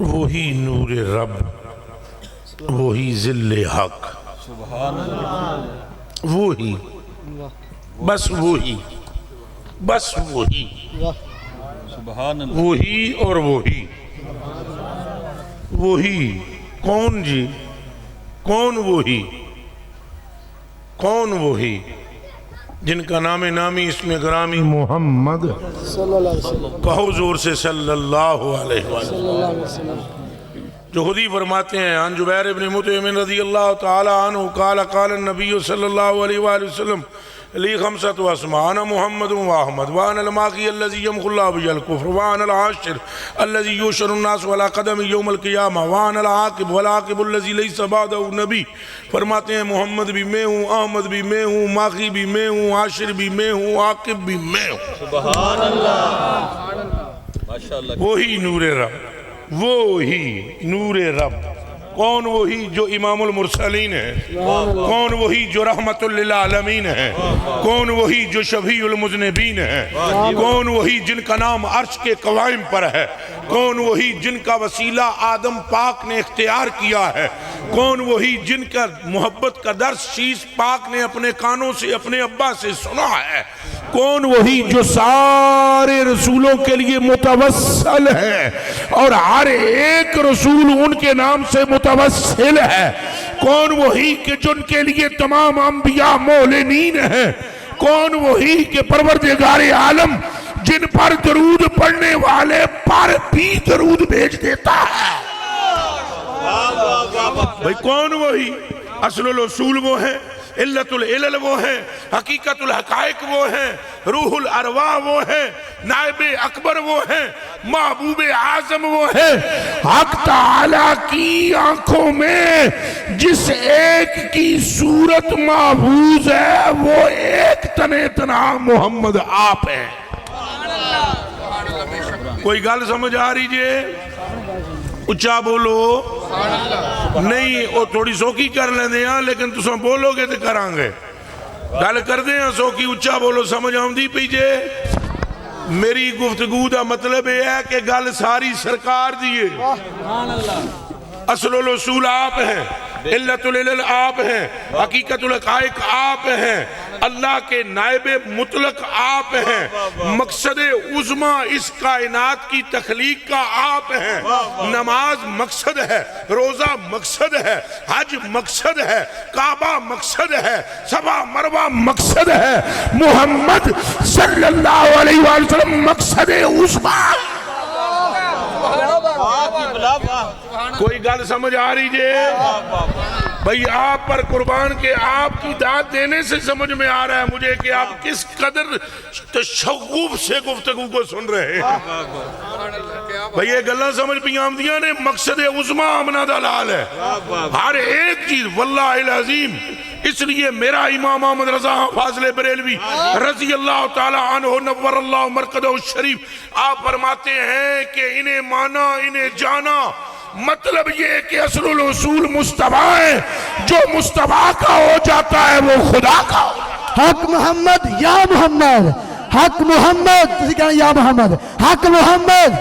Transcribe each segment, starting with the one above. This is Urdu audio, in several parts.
وہی نور رب، وہی ذل حق، وہی، بس وہی، بس وہی، وہی اور وہی، وہی کون جی؟ کون وہی؟ کون وہی جن کا نام نامی اسم گرامی محمد کہو زور سے صلی اللہ علیہ وسلم، جو خود ہی فرماتے ہیں عن جبیر بن مطعم رضی اللہ تعالی عنہ قال قال النبی صلی اللہ علیہ وآلہ وسلم لی خمسۃ اسماء انا محمد و احمد وانا الماقی الذی یمحو اللہ بہ الکفر وانا العاشر الذی یحشر الناس علی قدم یوم القیامہ وانا العاقب والعاقب الذی لیس بعدہ نبی۔ فرماتے ہیں محمد بھی میں ہوں، احمد بھی میں ہوں، ماقی بھی میں ہوں، عاشر بھی میں ہوں، عاقب بھی میں ہوں۔ سبحان اللہ، ماشاءاللہ۔ وہی نور رب، وہی نور رب۔ کون وہی جو امام المرسلین ہے؟ کون وہی جو رحمت للعالمین ہے؟ کون وہی جو شفیع المذنبین ہے؟ کون وہی جن کا نام عرش کے قوائم پر ہے؟ کون وہی جن کا وسیلہ آدم پاک نے اختیار کیا ہے؟ کون وہی جن کا محبت کا درس شیش پاک نے اپنے کانوں سے اپنے ابا سے سنا ہے؟ کون وہی جو سارے رسولوں کے لیے متوسل ہے اور ہر ایک رسول ان کے نام سے متوسل ہے؟ کون وہی کہ جن کے لیے تمام انبیاء معلنین ہیں؟ کون وہی کہ پروردگار عالم جن پر درود پڑھنے والے پر بھی درود بھیج دیتا ہے؟ بھئی کون وہی؟ اصل الاصول وہ ہے، علت العلل وہ ہیں، حقیقت الحقائق وہ ہیں، روح الارواح وہ ہیں، نائب اکبر وہ ہیں، محبوب اعظم وہ ہیں۔ حق تعالیٰ کی آنکھوں میں جس ایک کی صورت محفوظ ہے وہ ایک تنہ تنہا محمد آپ ہیں۔ کوئی گل سمجھ آ رہی جے؟ اچھا بولو نہیں، وہ تھوڑی سوکی کر لیں دے ہاں، لیکن تساں بولو گے تو کران گے، گل کر دیں ہاں سوکی، اچھا بولو، سمجھ آمدی پی جے؟ میری گفتگو دا مطلب ہے کہ گل ساری سرکار دیئے، اصل الاصول آپ ہیں، علت العلل آپ ہیں، حقیقت الحقائق آپ ہیں، اللہ کے نائب مطلق آپ ہیں، مقصد عظمی اس کائنات کی تخلیق کا آپ ہیں۔ نماز مقصد ہے، روزہ مقصد ہے، حج مقصد ہے، کعبہ مقصد ہے، صفا مروہ مقصد ہے، محمد صلی اللہ علیہ وآلہ وسلم مقصد عظمی۔ کوئی گل سمجھ آ رہی جے؟ بھئی آپ پر قربان کے آپ کی داد دینے سے سمجھ میں آ رہا ہے مجھے کہ آپ کس قدر تشغف سے گفتگو کو سن رہے ہیں۔ بھئی یہ گلہ سمجھ پی آمدیاں نے مقصد عظمی آمنہ دلال ہے، ہر ایک چیز واللہ العظیم۔ اس لیے میرا امام احمد رضا فاضل بریلوی رضی اللہ تعالی عنہ نور اللہ مرقدہ الشریف آپ فرماتے ہیں کہ انہیں مانا انہیں جانا مطلب یہ کہ اصل الاصول مصطفیٰ ہے، جو مصطفیٰ کا ہو جاتا ہے وہ خدا کا ہو جاتا ہے۔ حق محمد یا محمد، حق محمد، تسی کہنا یا محمد، حق محمد،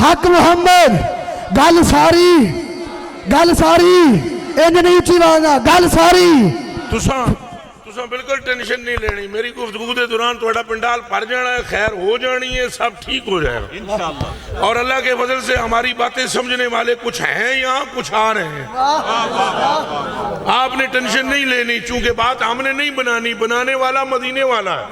حق محمد، گل ساری انہیں نہیں اچھی بانا، گل ساری۔ تساں بالکل ٹینشن نہیں لینی، میری گفتگو دے دوران توڑا پنڈال پڑ جانا ہے، خیر ہو جانی ہے، سب ٹھیک ہو جائے گا، اور اللہ کے فضل سے ہماری باتیں سمجھنے والے کچھ ہیں یہاں، کچھ آ رہے ہیں۔ آپ نے ٹینشن نہیں لینی، چونکہ بات ہم نے نہیں بنانی، بنانے والا مدینے والا ہے۔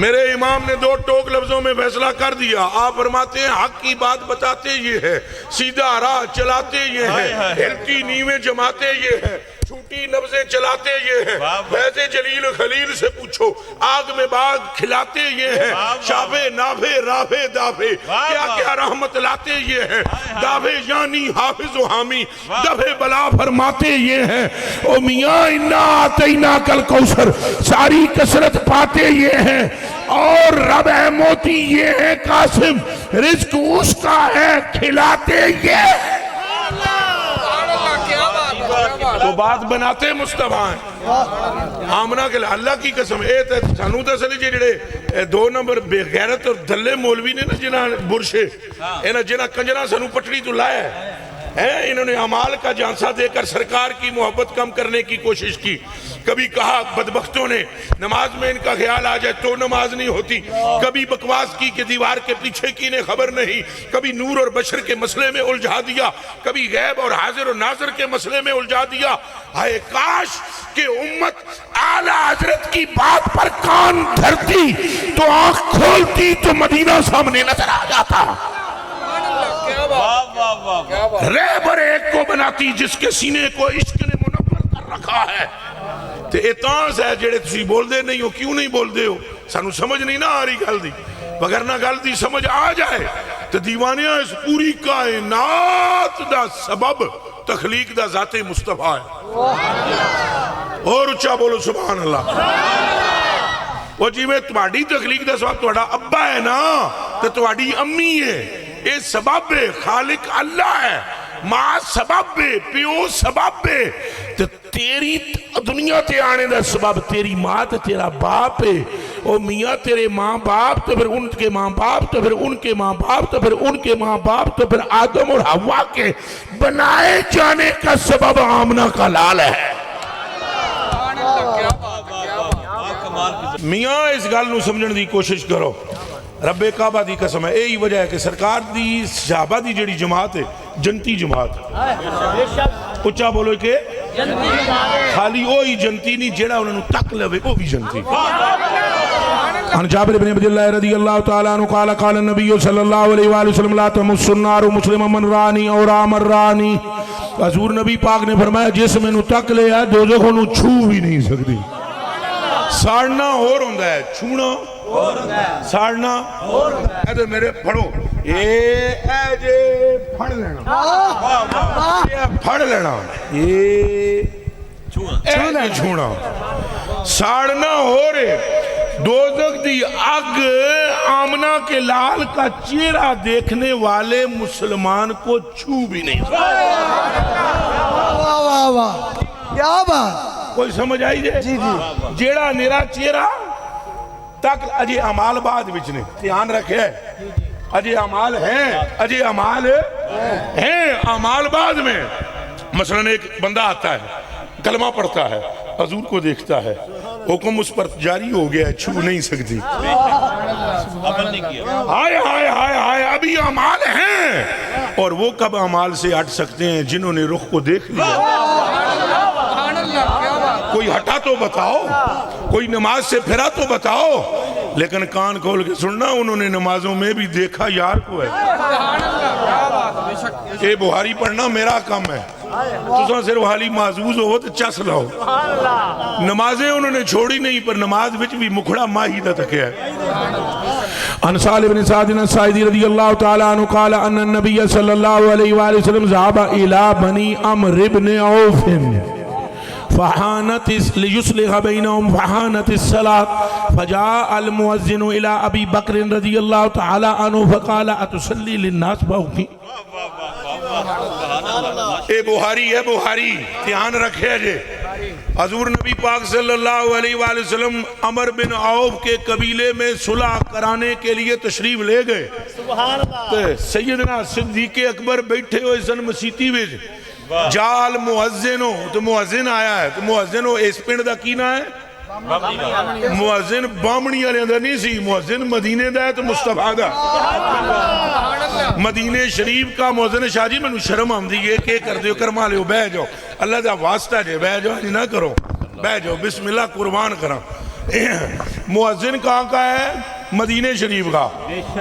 میرے امام نے دو ٹوک لفظوں میں فیصلہ کر دیا، آپ فرماتے ہیں حق کی بات بتاتے یہ ہے، سیدھا راہ چلاتے یہ ہے، ہلکی نیویں جماتے یہ ہے، چھوٹی نبضیں چلاتے یہ ہیں، ویسے جلیل خلیل سے پوچھو، آگ میں باغ کھلاتے یہ ہیں، شافے نافے رافے دافے کیا کیا رحمت لاتے یہ ہیں، دافے یعنی حافظ و حامی دفع بلا فرماتے یہ ہیں، او میاں انا آتینا کل کوثر ساری کثرت پاتے یہ ہیں، اور رب ہے موتی یہ ہے قاسم رزق اس کا ہے کھلاتے یہ ہیں۔ تو بات بناتے مصطفیٰ ہیں آمنہ کے لئے اللہ کی قسم اے تے سانو تے سلی جڑے 2 نمبر بے غیرت اور دلے مولوی نے نا جنہ برشے جنہ کنجرہ سانو پٹڑی تو لائے ہیں انہوں نے عمال کا جانسہ دے کر سرکار کی محبت کم کرنے کی کوشش کی کبھی کہا بدبختوں نے نماز میں ان کا خیال آ جائے تو نماز نہیں ہوتی کبھی بکواس کی کہ دیوار کے پیچھے کی انہیں خبر نہیں کبھی نور اور بشر کے مسئلے میں الجھا دیا کبھی غیب اور حاضر اور ناظر کے مسئلے میں الجھا دیا ہائے کاش کہ امت اعلیٰ حضرت کی بات پر کان دھرتی تو آنکھ کھولتی تو مدینہ سامنے نظر آ جاتا ریب اور ایک کو بناتی جس کے سینے کو عشق نے منور کر رکھا ہے تے اتانس ہے جڑے تسی بول دے نہیں ہو کیوں نہیں بول دے ہو سانو سمجھ نہیں نہ آ رہی گل دی وگرنہ گل دی سمجھ آ جائے تو دیوانیاں اس پوری کائنات دا سبب تخلیق دا ذات مصطفیٰ ہے اور اچھا بولو سبحان اللہ وہ جی میں تمہاری تخلیق دا سبب تمہارا ابا ہے نا تو تمہاری امی ہے اے سبب خالق اللہ ہے ماں سبب پیو سبب تو تیری دنیا تے آنے دا سبب تیری ماں تے تیرا باپ ہے او میاں تیرے ماں باپ تو پھر ان کے ماں باپ تو پھر ان کے ماں باپ تو پھر ان کے ماں باپ تو پھر آدم اور حوا کے بنائے جانے کا سبب آمنہ کا لال ہے میاں اس گل نو سمجھن دی کوشش کرو رب کعبہ دی قسم ہے یہی وجہ ہے کہ سرکار دی صحابہ دی جڑی جماعت ہے جنتی جماعت اچھا بولو کہ خالی وہی جنتی نہیں جڑا انہوں نے تک لوے وہ بھی جنتی عن جابر بن عبد اللہ رضی اللہ تعالیٰ عنہ قال قال النبی صلی اللہ علیہ وآلہ وسلم لا تمس النار مسلم من رانی اور آمر رانی حضور نبی پاک نے فرمایا جس میں نو تک لے ہے دوزخ نو چھو بھی نہیں سکتی ساڑنا اور ہوندہ ہے چھونا ساڑنا ایدھر میرے پڑھو اے جے پھڑ لینا پھڑ لینا اے جے چھونا ساڑنا ہو رہے دوزخ دی اگ آمنہ کے لال کا چہرہ دیکھنے والے مسلمان کو چھو بھی نہیں واہ واہ کیا بات کوئی سمجھ آئی جائے جیڑا نیرا چہرہ تک اجے عمال بعد بچنے دھیان رکھے اجے عمال ہیں اجے عمال ہیں عمال بعد میں مثلا ایک بندہ آتا ہے کلمہ پڑھتا ہے حضور کو دیکھتا ہے حکم اس پر جاری ہو گیا ہے چھو نہیں سکتی ہائے ہائے ہائے ہائے ابھی عمال ہیں اور وہ کب عمال سے ہٹ سکتے ہیں جنہوں نے رخ کو دیکھ لیا کوئی ہٹا تو بتاؤ کوئی نماز سے پھرا تو بتاؤ لیکن کان کھول کے سننا انہوں نے نمازوں میں بھی دیکھا یار کو ہے اے بہاری پڑھنا میرا کام ہے تو صرف حالی معزوز ہو تو چس لاؤ نمازیں انہوں نے چھوڑی نہیں پر نماز وچ بھی مکھڑا ماہی دا تکیا ہے عن سالم بن سعد الساعدی رضی اللہ تعالیٰ عنہ قال ان النبی صلی اللہ علیہ وآلہ وسلم ذهب الى بنی عمرو بن عوف فحانت ليصلح بينهم فحانت الصلاة فجاء المؤذن إلى أبي بكر رضي الله تعالى عنه فقال أتصلي للناس فوقي اے بہاری دھیان رکھے جے حضور نبی پاک صلی اللہ علیہ وآلہ وسلم عمر بن عوف کے قبیلے میں صلح کرانے کے لیے تشریف لے گئے سیدنا صدیق اکبر بیٹھے ہوئے سن مسیتی میں جال مؤذن ہو تو مؤذن آیا ہے تو مؤذن ہو اس پنڈ دا کینا ہے مؤذن بامنی علیہ دا نہیں سی مؤذن مدینے دا ہے تو مصطفیٰ دا مدینے شریف کا مؤذن شاہ جی میں نو شرم آم دی کہ کر دیو کرما لیو بہ جاؤ اللہ دا واسطہ جے بہ جاؤ نہ کرو بہ جاؤ بسم اللہ قربان کرا مؤذن کہاں کا ہے مدینے شریف کا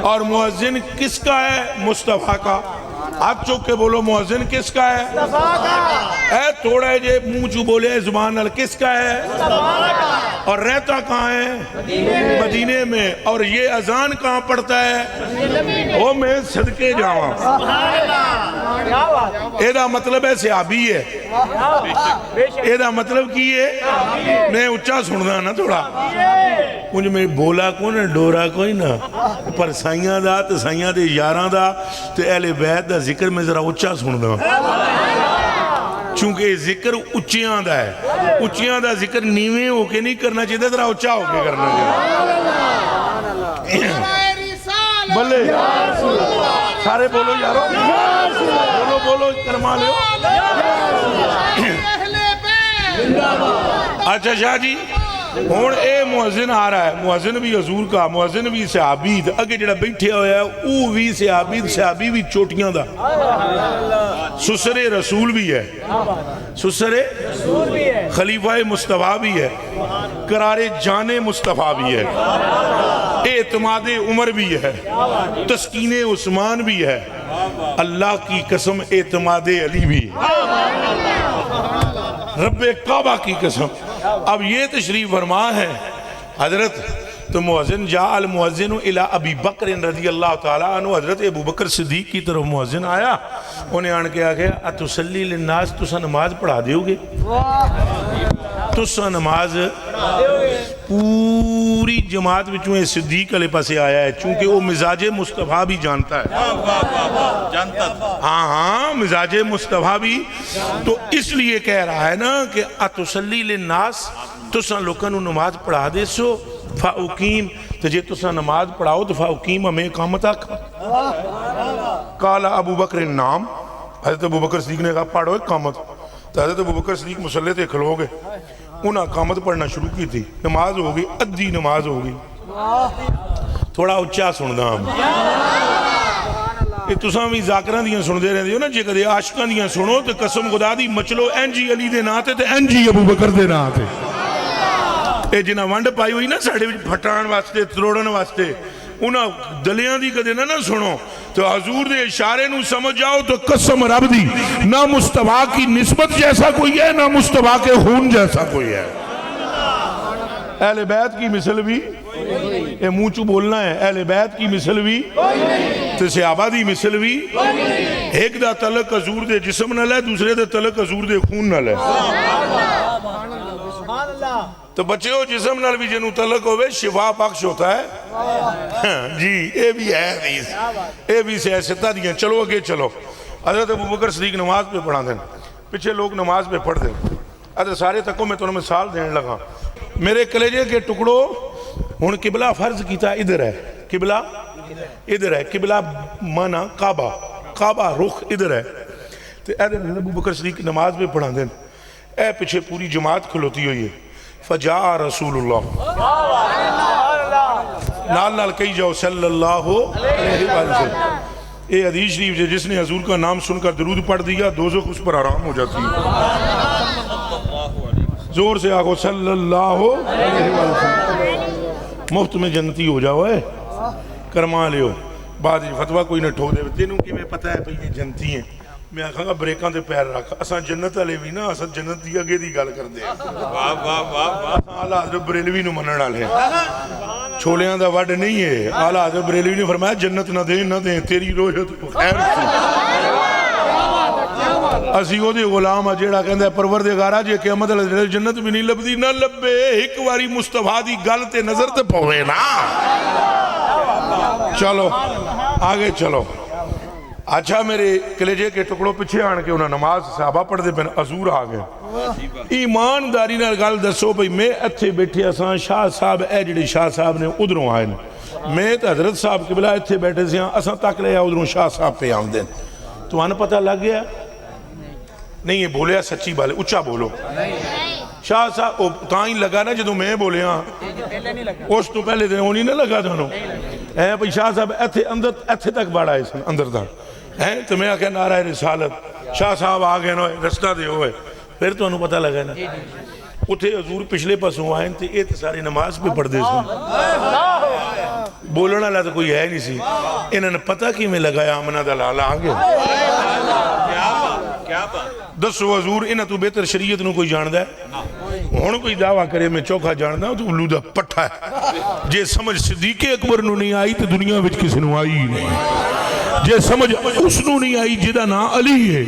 اور مؤذن کس کا ہے مصطفیٰ کا ہاتھ چوک کے بولو مؤذن کس کا ہے اے تھوڑا ہے جے منہ چو بولے زبان ال کس کا ہے اور رہتا کہاں ہے مدینے میں اور یہ اذان کہاں پڑھتا ہے وہ میں صدقے جاواں ایدہ مطلب ہے صحابی ہے ایدہ مطلب کی ہے میں اچھا سننا نا تھوڑا مجھے میں بولا کون ہے ڈورا کوئی نا پر سائیاں دا تو سائیاں دے یاراں دا تو اہل بیت دا ذکر میں ذرا اچھا سن دا چونکہ ذکر اچیاں دا ہے، اچیاں دا ذکر نیویں ہو کے نہیں کرنا چاہیے، ذرا اچا ہو کے کرنا چاہیے۔ بلے سارے بولو یارو، بولو بولو کرما لو۔ اچھا شاہ جی ہون اے مؤذن آ رہا ہے، مؤذن بھی حضور کا، مؤذن بھی صحابی، اگے جڑا بیٹھے ہویا ہے او بھی صحابی بھی چوٹیاں دا، سسر رسول بھی ہے، سسر خلیفہ مصطفیٰ بھی ہے، قرار جان مصطفیٰ بھی ہے، اعتماد عمر بھی ہے، تسکین عثمان بھی ہے، اللہ کی قسم اعتماد علی بھی ہے، رب کعبہ کی قسم۔ اب یہ تشریف فرما ہے حضرت، تو مؤذن جا المؤذن الى ابی بکر رضی اللہ تعالیٰ عنہ، حضرت ابو بکر صدیق کی طرف مؤذن آیا، انہیں آن کے آگیا اتسلی للناس، تسا نماز پڑھا دیو گے؟ تسا نماز پوری جماعت بچوں صدیق علیہ پاسے آیا ہے، چونکہ وہ مزاج مصطفیٰ بھی جانتا ہے، ہاں مزاج مصطفیٰ بھی، تو اس لیے کہہ رہا ہے نا کہ اتسلی للناس، تسا لوکاں نو نماز پڑھا دے سو، فاقیم، تو جے تسا نماز پڑھاؤ تو فاقیم ہمیں اقامت آکھا۔ قالا ابو بکر نام، حضرت ابو بکر صدیق نے کہا پڑھو اقامت، تو حضرت ابو بکر صدیق مسلح تے کھلو گے، انہاں اقامت پڑھنا شروع کی تھی، نماز ہوگی، ادھی نماز ہوگی، تھوڑا اچھا سندا ہم یہ تساں بھی ذاکراں دیاں سن دے رہے ہو نا، جے کدے عاشقاں دیاں سنو تو قسم خدا دی مچلو این جی علی دے ناں تے تے این جی ابو بکر دے ناں تے، اے جنہ ونڈ پائی ہوئی نا ساڑھے پھٹان واسطے تروڑن واسطے، انہاں دلیاں دی کدے نہ سنو، تو حضور دے اشارے نو سمجھ جاؤ تو قسم رب دی نہ مصطفیٰ کی نسبت جیسا کوئی ہے، نہ مصطفیٰ کے خون جیسا کوئی ہے۔ اہل بیت کی مثل بھی اے منہ چو بولنا ہے، اہل بیت کی مثل بھی تو صحابہ دی مثل بھی، ایک دا تعلق حضور دے جسم نہ لے، دوسرے دا تعلق حضور دے خون نہ لے۔ تو بچے ہو جسم نال بھی جنہوں تعلق ہوئے شفا بخش ہوتا ہے جی، اے بھی ہے حدیث، اے بھی سیاستہ دیاں۔ چلو اگے چلو، حضرت ابو بکر صدیق نماز پہ پڑھا دیں، پیچھے لوگ نماز پہ پڑھ دیں، حضرت سارے تکوں میں تو مثال دینے لگا، میرے کلیجے کے ٹکڑوں ہن قبلہ فرض کیتا ادھر ہے، قبلہ ادھر ہے، قبلہ مانا کعبہ، کعبہ رخ ادھر ہے، تو حضرت ابو بکر صدیق نماز پہ پڑھا دیں، اے پیچھے پوری جماعت کھلوتی ہوئی ہے، فجاء رسول اللہ، نال نال کہی جاؤ صلی اللہ علیہ وسلم، اے حدیث شریف جس نے حضور کا نام سن کر درود پڑھ دیا دوزخ اس پر آرام ہو جاتی ہے، زور سے آگو صلی اللہ علیہ وسلم، مفت میں جنتی ہو جاؤ ہے، کرما لیو، بعد فتوہ کوئی نہ ٹھو دے، تینوں کی میں پتہ ہے پہلے جنتی ہیں، میں آکھاں گا بریکاں دے پیر رکھا، اساں جنت والے بھی نا، اساں جنت دی اگے دی گل کر دے، اعلیٰ حضرت بریلوی نو منن والے چھولیاں دا وڈ نہیں ہے، اعلیٰ حضرت بریلوی نے فرمایا جنت نہ دیں نہ دیں تیری روحت خیر سی، اسی او دے غلام جیڑا کہندا ہے پروردگارا جے قیامت والے جنت بھی نہیں لبدی نہ لبے، ایک واری مصطفیٰ دی گل تے نظر تے پوے نا۔ چلو آگے چلو، اچھا میرے کلیجے کے ٹکڑوں پچھے آن کے انہاں نماز صحابہ پڑھ دے پہنے حضور آگئے، ایمانداری نال گل دسو بھئی میں اتھے بیٹھے اساں شاہ صاحب اے جڑے شاہ صاحب نے ادھروں آئے میں تو حضرت صاحب قبلہ اتھے بیٹھے سے اساں تک لے ادھروں شاہ صاحب پہ آن دیں، تو آن پتہ لگ گیا نہیں یہ بولیا سچی بالے اچھا بولو، شاہ صاحب تائیں لگا نا جدو میں بولے ہاں اس تو پہلے دن ہونی نہ لگا دانوں اے بھئی شاہ صاحب ایتھے تک بڑھا ہے اندر تک تو میں آکھیں نعرہ رسالت شاہ صاحب آگئے نا رستہ دے ہوئے، پھر تو انہوں پتہ لگا نا اتھے حضور پچھلے پاسوں آئیں تھے یہ سارے نماز پہ پڑھ دے سن، بولنا لگا تو کوئی ہے نہیں سی، انہوں نے پتہ کی میں لگایا آمنہ دلالہ آگے دسو حضور انہاں تو بہتر شریعت نو کوئی جاندہ ہے، ہون کوئی دعویٰ کرے میں چوکھا جاندہ ہوں تو علودہ پٹھا ہے، جے سمجھ صدیق اکبر نو نہیں آئی تو دنیا وچ کسی نو آئی نہیں، جے سمجھ اس نو نہیں آئی جدہ نا علی ہے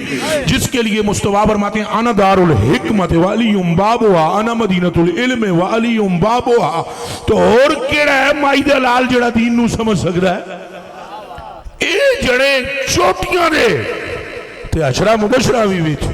جس کے لیے مصطفیٰ فرماتے ہیں انا دار الحکمت وعلیم بابوہا انا مدینت العلم وعلیم بابوہا، تو اور کیڑا ہے مائدہ لال جڑا دین نو سمجھ سکتا ہے، اے جڑے چوٹیاں دے تے اشرا مبشرہ بھی تھے،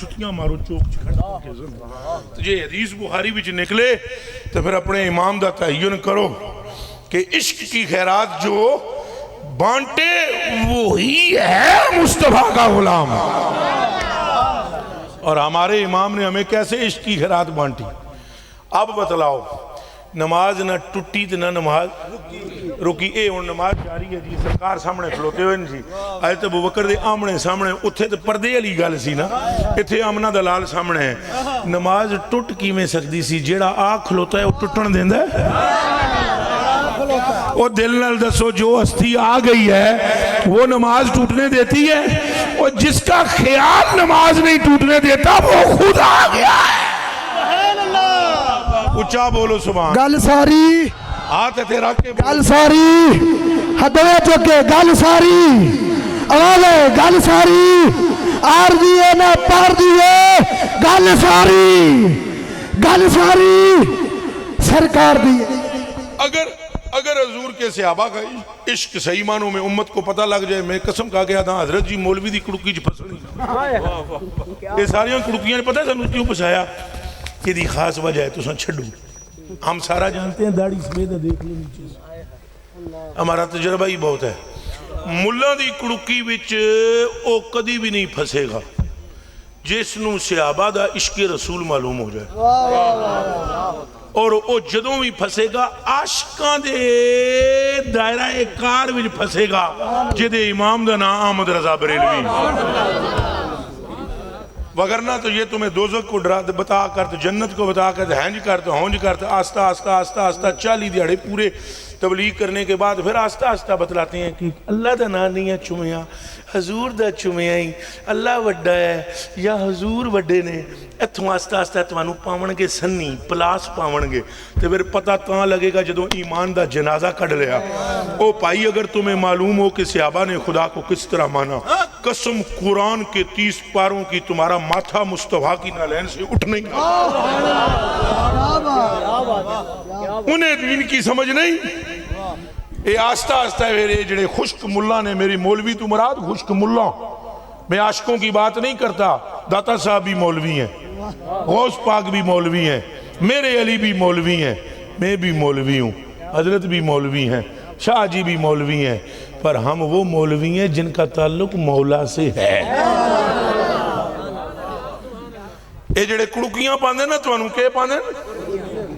چھٹیاں مارو چوک کھڑا کے تو جے حدیث بخاری وچ نکلے تو پھر اپنے امام دا تعین کرو کہ عشق کی خیرات جو بانٹے وہی ہے مصطفیٰ کا غلام. اور ہمارے امام نے ہمیں کیسے عشق کی خیرات بانٹی. اب بتلاؤ نماز نہ ٹوٹی تو نہ نماز رکی. اے ہن نماز جاری ہے جی, سرکار سامنے کھلوتے ہوئے جی, حضرت ابوبکر دے آمنے سامنے, اتھے تے پردے والی گل سی نا, اتھے آمنہ دلال سامنے ہے. نماز ٹوٹ کیویں سکدی سی؟ جیڑا آ کھلوتا ہے وہ ٹوٹن دیندا ہے؟ وہ دل نال دسو جو ہستی آ گئی ہے وہ نماز ٹوٹنے دیتی ہے؟ اور جس کا خیال نماز نہیں ٹوٹنے دیتا وہ خود آ گیا ہے. اچھا بولو سبحان. گل ساری ہاتھ تیرا کے گل ساری ہدوے چکے گل ساری اوالے گل ساری آر دیئے نہ پار دیئے گل ساری سرکار دیئے. اگر حضور کے صحابہ کا عشق صحیح معنوں میں امت کو پتہ لگ جائے, میں قسم کہا گیا تھا حضرت جی مولوی دی کڑکی چ پھسنی. یہ ساریاں کڑکیاں نے پتہ سانوں کیوں پھسایا؟ یہ دی خاص وجہ ہے تو سن چھڈو. ہم سارا جانتے ہیں داڑھی سمیت دیکھ لیں نیچے سے, ہمارا تجربہ ہی بہت ہے. ملہ دی کڑکی وچ او کدی بھی نہیں پھسے گا جس نو صحابہ دا عشق رسول معلوم ہو جائے, اور او جدوں بھی پھسے گا عاشقاں دے دائرہ کار وچ پھسے گا جدے امام دا نام احمد رضا بریلوی. وگرنہ تو یہ تمہیں دوزخ کو بتا کر تو جنت کو بتا کر ہینج کر تو ہونج کر تو آستہ آستہ آستہ آستہ 40 دیہڑے پورے تبلیغ کرنے کے بعد پھر آستہ آستہ بتلاتے ہیں کہ اللہ دا نام نہیں ہے چومیا, حضور دا چومیا ہی, اللہ وڈا ہے یا حضور وڈے نے. اتھوں آستہ آستہ تمہانوں پاون گے سنی پلاس پاون گے تو پھر پتہ تاں لگے گا جدوں ایمان دا جنازہ کڑ لیا. او بھائی اگر تمہیں معلوم ہو کہ صحابہ نے خدا کو کس طرح مانا, قسم قرآن کے 30 پاروں کی تمہارا ماتھا مصطفیٰ کی نالین سے اٹھ نہیں آتا. انہیں دین کی سمجھ نہیں. اے آستہ آستہ میرے جڑے خشک ملہ نے, میری مولوی تو مراد خشک ملہ, میں عاشقوں کی بات نہیں کرتا. داتا صاحب بھی مولوی ہیں, غوث پاک بھی مولوی ہیں, میرے علی بھی مولوی ہیں, میں بھی مولوی ہوں, حضرت بھی مولوی ہیں, شاہ جی بھی مولوی ہیں, پر ہم وہ مولوی ہیں جن کا تعلق مولا سے ہے. اے جڑے کڑکیاں پاندے نا توانوں کے پاندے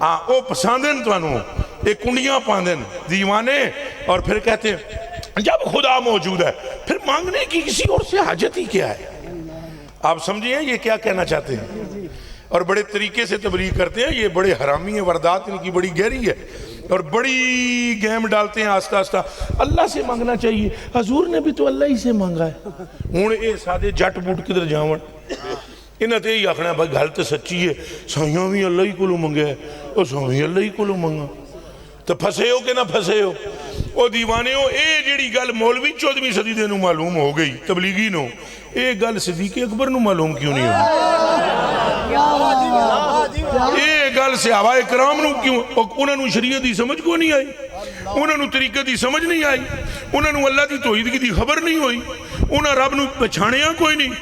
ہاں او پساندے نا توانوں, اے کنڈیاں پاندے دیوانے, اور پھر کہتے ہیں جب خدا موجود ہے پھر مانگنے کی کسی اور سے حاجت ہی کیا ہے. آپ سمجھیں یہ کیا کہنا چاہتے ہیں؟ اور بڑے طریقے سے تبلیغ کرتے ہیں, یہ بڑے حرامی ہیں, واردات ان کی بڑی گہری ہے, اور بڑی گیم ڈالتے ہیں. آستہ آستہ اللہ سے مانگنا چاہیے, حضور نے بھی تو اللہ ہی سے مانگا ہے. ہوں اے سادے جٹ بوٹ کدھر جاون, انہاں تے ہی آخنا بھائی گل تے سچی ہے, سائیاں بھی اللہ ہی کولوں منگے ہے, اور سائیں اللہ ہی کولوں منگا. تو پھسے ہو کہ نہ پھسے ہو او دیوانے ہو. اے جیڑی گل مولوی 14ویں صدی دے نو معلوم ہو گئی تبلیغی نو, اے گل صدیق اکبر نو معلوم کیوں نہیں ہوئی؟ اے گل صحابہ کرام نو کیوں, انہاں نو شریعت دی سمجھ کو نہیں آئی, انہاں نو طریقہ دی سمجھ نہیں آئی, انہاں نو اللہ دی توحید دی خبر نہیں ہوئی, انہاں رب نو پہچانیا کوئی نہیں,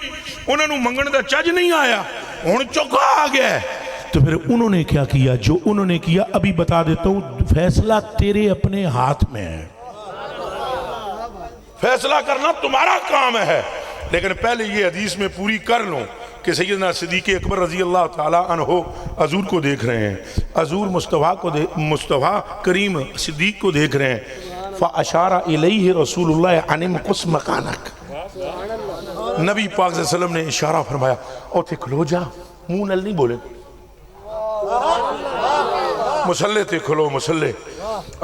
انہاں نو منگن دا چج نہیں آیا, ہن چوکا آ گیا ہے. تو پھر انہوں نے کیا کیا؟ جو انہوں نے کیا ابھی بتا دیتا ہوں, فیصلہ تیرے اپنے ہاتھ میں ہے, فیصلہ کرنا تمہارا کام ہے. لیکن پہلے یہ حدیث میں پوری کر لوں کہ سیدنا صدیق اکبر رضی اللہ تعالیٰ عنہ حضور کو دیکھ رہے ہیں, حضور مصطفیٰ کریم صدیق کو دیکھ رہے ہیں. فَأَشَارَ إِلَيْهِ رسول اللہ عَنِمْ قُسْ مَقَانَكَ, نبی پاک صلی اللہ علیہ وسلم نے اشارہ فرمایا, او تے کھلو جا, منہ نل نہیں بولے, مسلح تے کھلو, مسلح,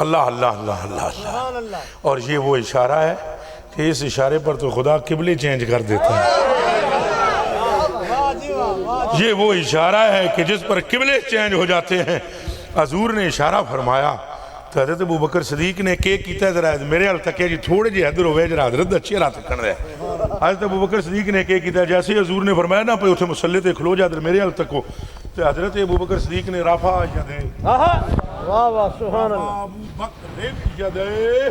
اللہ اللہ اللہ اللہ اللہ. اور یہ وہ اشارہ ہے کہ اس اشارے پر تو خدا قبلے چینج کر دیتا ہے. یہ وہ اشارہ ہے کہ جس پر قبلے چینج ہو جاتے ہیں. حضور نے اشارہ فرمایا تو حضرت ابوبکر صدیق نے کہ کیتا ہے, ذرا میرے حال تک ہے جی تھوڑے جی حضر ہوئے جرا حضرت اچھی رات کر رہے. حضرت ابوبکر صدیق نے کہ کیتا ہے, جیسے حضور نے فرمایا نا پہ اتھے مسلح تے کھلو جا در میرے حال تک ہو, تو حضرت ابوبکر صدیق نے رافع یدے, واہ واہ سبحان اللہ, ابوبکر یدے,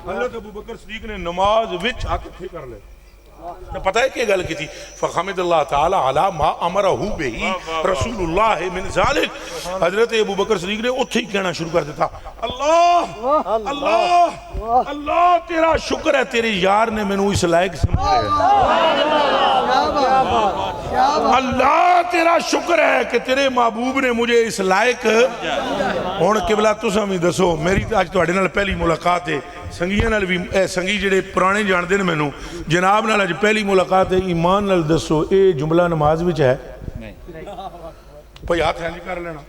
حضرت ابوبکر صدیق نے نماز وچ ہاتھ اٹھے کر لے, تو پتہ ہے کہ گل کی تھی فحمد اللہ تعالی علی ما امرہ بہی رسول اللہ من ذالک. حضرت ابو بکر صدیق نے اتھے ہی کہنا شروع کر دیتا اللہ اللہ اللہ تیرا شکر ہے تیرے یار نے مینوں اس لائق سمجھا ہے. اللہ تیرا شکر ہے کہ تیرے محبوب نے مجھے اس لائق. ہن قبلہ تساں وی دسو میری اج تہاڈے نال پہلی ملاقات ہے سنگیاں نال بھی سنگی جڑے پرانے جاندے نے مینوں جناب نال اج پہلی ملاقات ہے ایمان نال دسو اے جملہ نماز وچ ہے بھئی ہاتھ نہیں کر لینا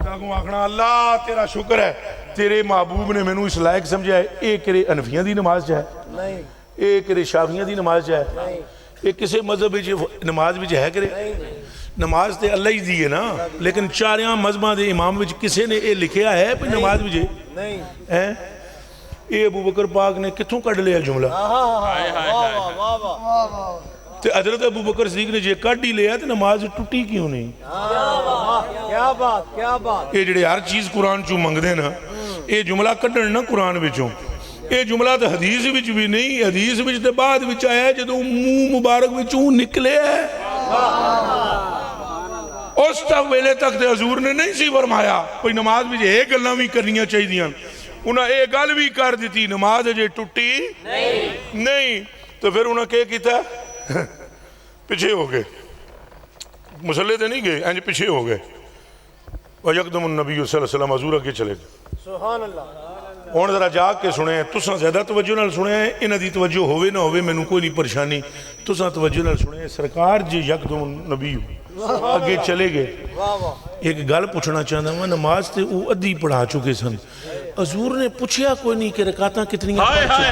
تاکوں آکھنا اللہ تیرا شکر ہے تیرے محبوب نے مینوں اس لائق سمجھا ہے. اے کرے انفیاں دی نماز چ ہے نہیں اے کرے شافیاں دی نماز چ ہے نہیں اے کسے مذہب وچ نماز وچ ہے کرے نماز تے اللہ ہی دی ہے نا لیکن چاریاں مذہباں دے امام وچ کسے نے اے لکھیا ہے کہ نماز وچ نہیں ہے. اے ابو بکر پاک نے کتھوں کڈ لیا جملہ تے حضرت ابو بکر صدیق نے جے کڈ ہی لیا تے نماز ٹوٹی کیوں نہیں. کیا بات کیا بات. اے جڑے ہر چیز قرآن چوں منگدے نا اے جملہ کڈن نا قرآن وچوں اے جملہ تے حدیث وچ بھی نہیں حدیث وچ تے بعد وچ آیا ہے جدوں منہ مبارک وچوں نکلے ہے. اس تک ویلے تک تے حضور نے نہیں سی فرمایا کوئی نماز وچ اے گلاں وی کرنیاں چاہیدیاں انہاں اے گل بھی کر دیتی نماز جے ٹوٹی نہیں تو پھر انہاں کیا کیتا پیچھے ہو گئے مسلح تے نہیں گئے انج پیچھے ہو گئے وَيَقْدُمُ النَّبِيُّ صلی اللہ علیہ وسلم حضور اگے چلے گئے. سبحان اللہ. ہن ذرا جاگ کے سنے تساں زیادہ توجہ نال سنے انہاں دی توجہ ہوے نہ ہوے مینوں کوئی نہیں پریشانی تساں توجہ نال سنے سرکار جی یقدم النبی اگے چلے گئے. ایک گل پوچھنا چاہتا ہوں نماز تے وہ ادھی پڑھا چکے سن حضور نے پوچھیا کوئی نہیں کہ رکعتاں کتنی پڑھ چکے.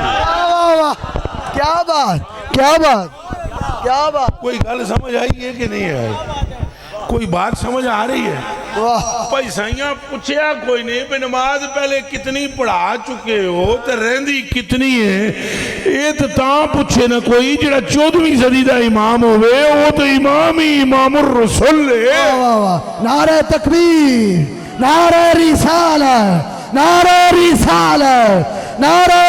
کیا بات کیا بات کیا بات. کوئی گل سمجھ آئی ہے کہ نہیں آئی کوئی بات سمجھ آ رہی ہے. بھائی سائیاں پوچھیا کوئی نہیں پہ نماز پہلے کتنی پڑھا چکے ہو تے رہندی کتنی ہے یہ تو تاں پوچھے نہ کوئی جڑا 14ویں صدی دا امام ہوئے وہ تو امام ہی امام الرسول ہے. نعرہ تکبیر نعرہ رسالت نعرہ رسالت نعرہ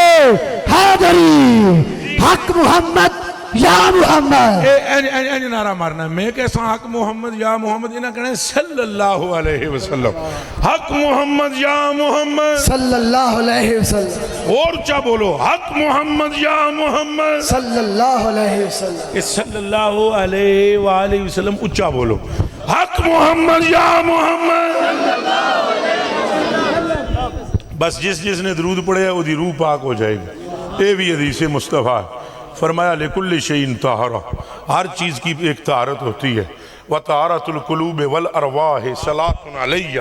حیدری حق محمد یا محمد. اینج نعرہ مارنا میں کیسا حق محمد یا محمد انہاں کہنا ہے صلی اللہ علیہ وسلم حق محمد یا محمد صلی اللہ علیہ وسلم. اور اچھا بولو حق محمد یا محمد صلی اللہ علیہ وسلم. صلی اللہ علیہ وآلہ وسلم اچھا بولو حق محمد یا محمد. بس جس نے درود پڑھے وہ دی روح پاک ہو جائے گی. اے بھی حدیث مصطفیٰ فرمایا لکل شیء طہارہ ہر چیز کی ایک طہارت ہوتی ہے وطہارت القلوب والارواح صلاۃ علیہ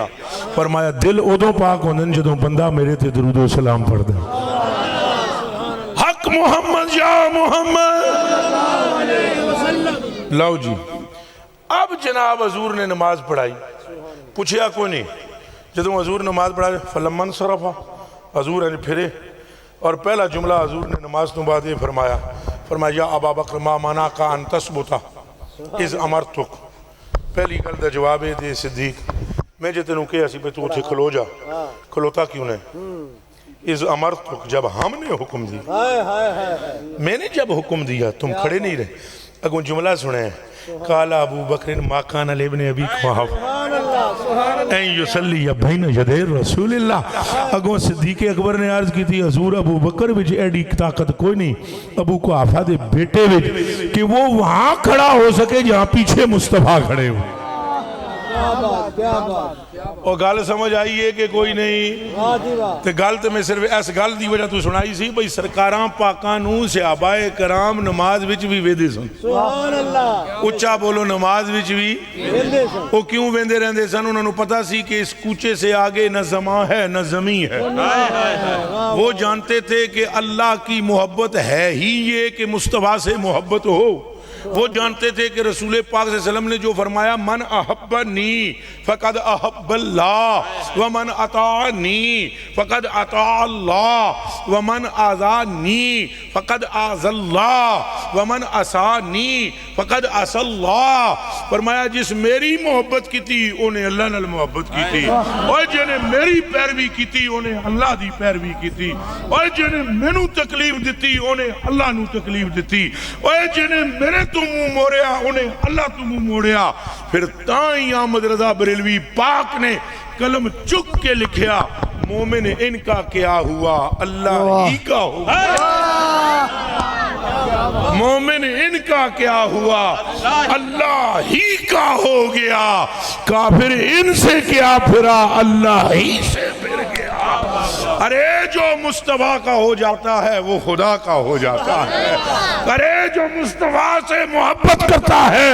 فرمایا دل ادوں پاک ہوندن جدوں بندہ میرے تے درود و سلام پڑھدا. حق محمد یا محمد. لو جی اب جناب حضور نے نماز پڑھائی پوچھیا کوئی نہیں جدوں حضور نماز پڑھا فلما انصرف حضور نے پھرے اور پہلا جملہ حضور نے نماز تو بعد یہ فرمایا یا ابا بکر ما منعک ان تثبت اذ امرتک. پہلی گل دا جواب ہے دے صدیق میں جے تینوں کہیا سی پہ تو اتھے کھلو جا کھلوتا کیوں نہیں اذ امرتک جب ہم نے حکم دیا میں نے جب حکم دیا تم کھڑے نہیں رہے. اگوں جملہ سنے قال ابو بکر ما کان لابن ابی قحافہ این یصلی بین یدی رسول اللہ. اگوں صدیق اکبر نے عرض کی تھی حضور ابو بکر وچ ایڈی طاقت کوئی نہیں ابو قحافہ دے بیٹے وچ کہ وہ وہاں کھڑا ہو سکے جہاں پیچھے مصطفیٰ کھڑے ہو. اور گل سمجھ آئی ہے کہ کوئی نہیں تے گل تے میں صرف اس گل دی وجہ تو سنائی سی بھئی سرکاراں پاکاں نو صحابہ کرام نماز وچ بھی ویندے سن. سبحان اللہ. اچھا بولو نماز وچ بھی وہ کیوں ویندے رہندے سن انہوں نے پتا سی کہ اس کوچے سے آگے نہ زمان ہے نہ زمین ہے. وہ جانتے تھے کہ اللہ کی محبت ہے ہی یہ کہ مصطفیٰ سے محبت ہو. وہ جانتے تھے کہ رسول پاک صلی اللہ علیہ وسلم نے جو فرمایا من احبنی فقد احب اللہ ومن اطاعنی فقد اطاع اللہ ومن آذانی فقد آذى اللہ ومن عصانی فقد عصى اللہ، فرمایا جس میری محبت کی تھی انہیں اللہ نال محبت کی تھی، اور جنہیں میری پیروی کی تھی انہیں اللہ دی پیروی کی تھی، اور جنہیں مینوں تکلیف دیتی انہیں اللہ نو تکلیف دیتی، اور جنہیں میرے تو منہ موڑیا انہیں اللہ تو منہ موڑیا۔ پھر تائیں احمد رضا بریلوی پاک نے قلم چک کے لکھیا، مومن ان کا کیا ہوا اللہ ہی کا ہوا، مومن ان کا کیا ہوا اللہ ہی کا ہو گیا، کافر ان سے کیا پھرا اللہ ہی سے پھر گیا۔ ارے جو مصطفیٰ کا ہو جاتا ہے وہ خدا کا ہو جاتا ہے، ارے جو مصطفیٰ سے محبت کرتا ہے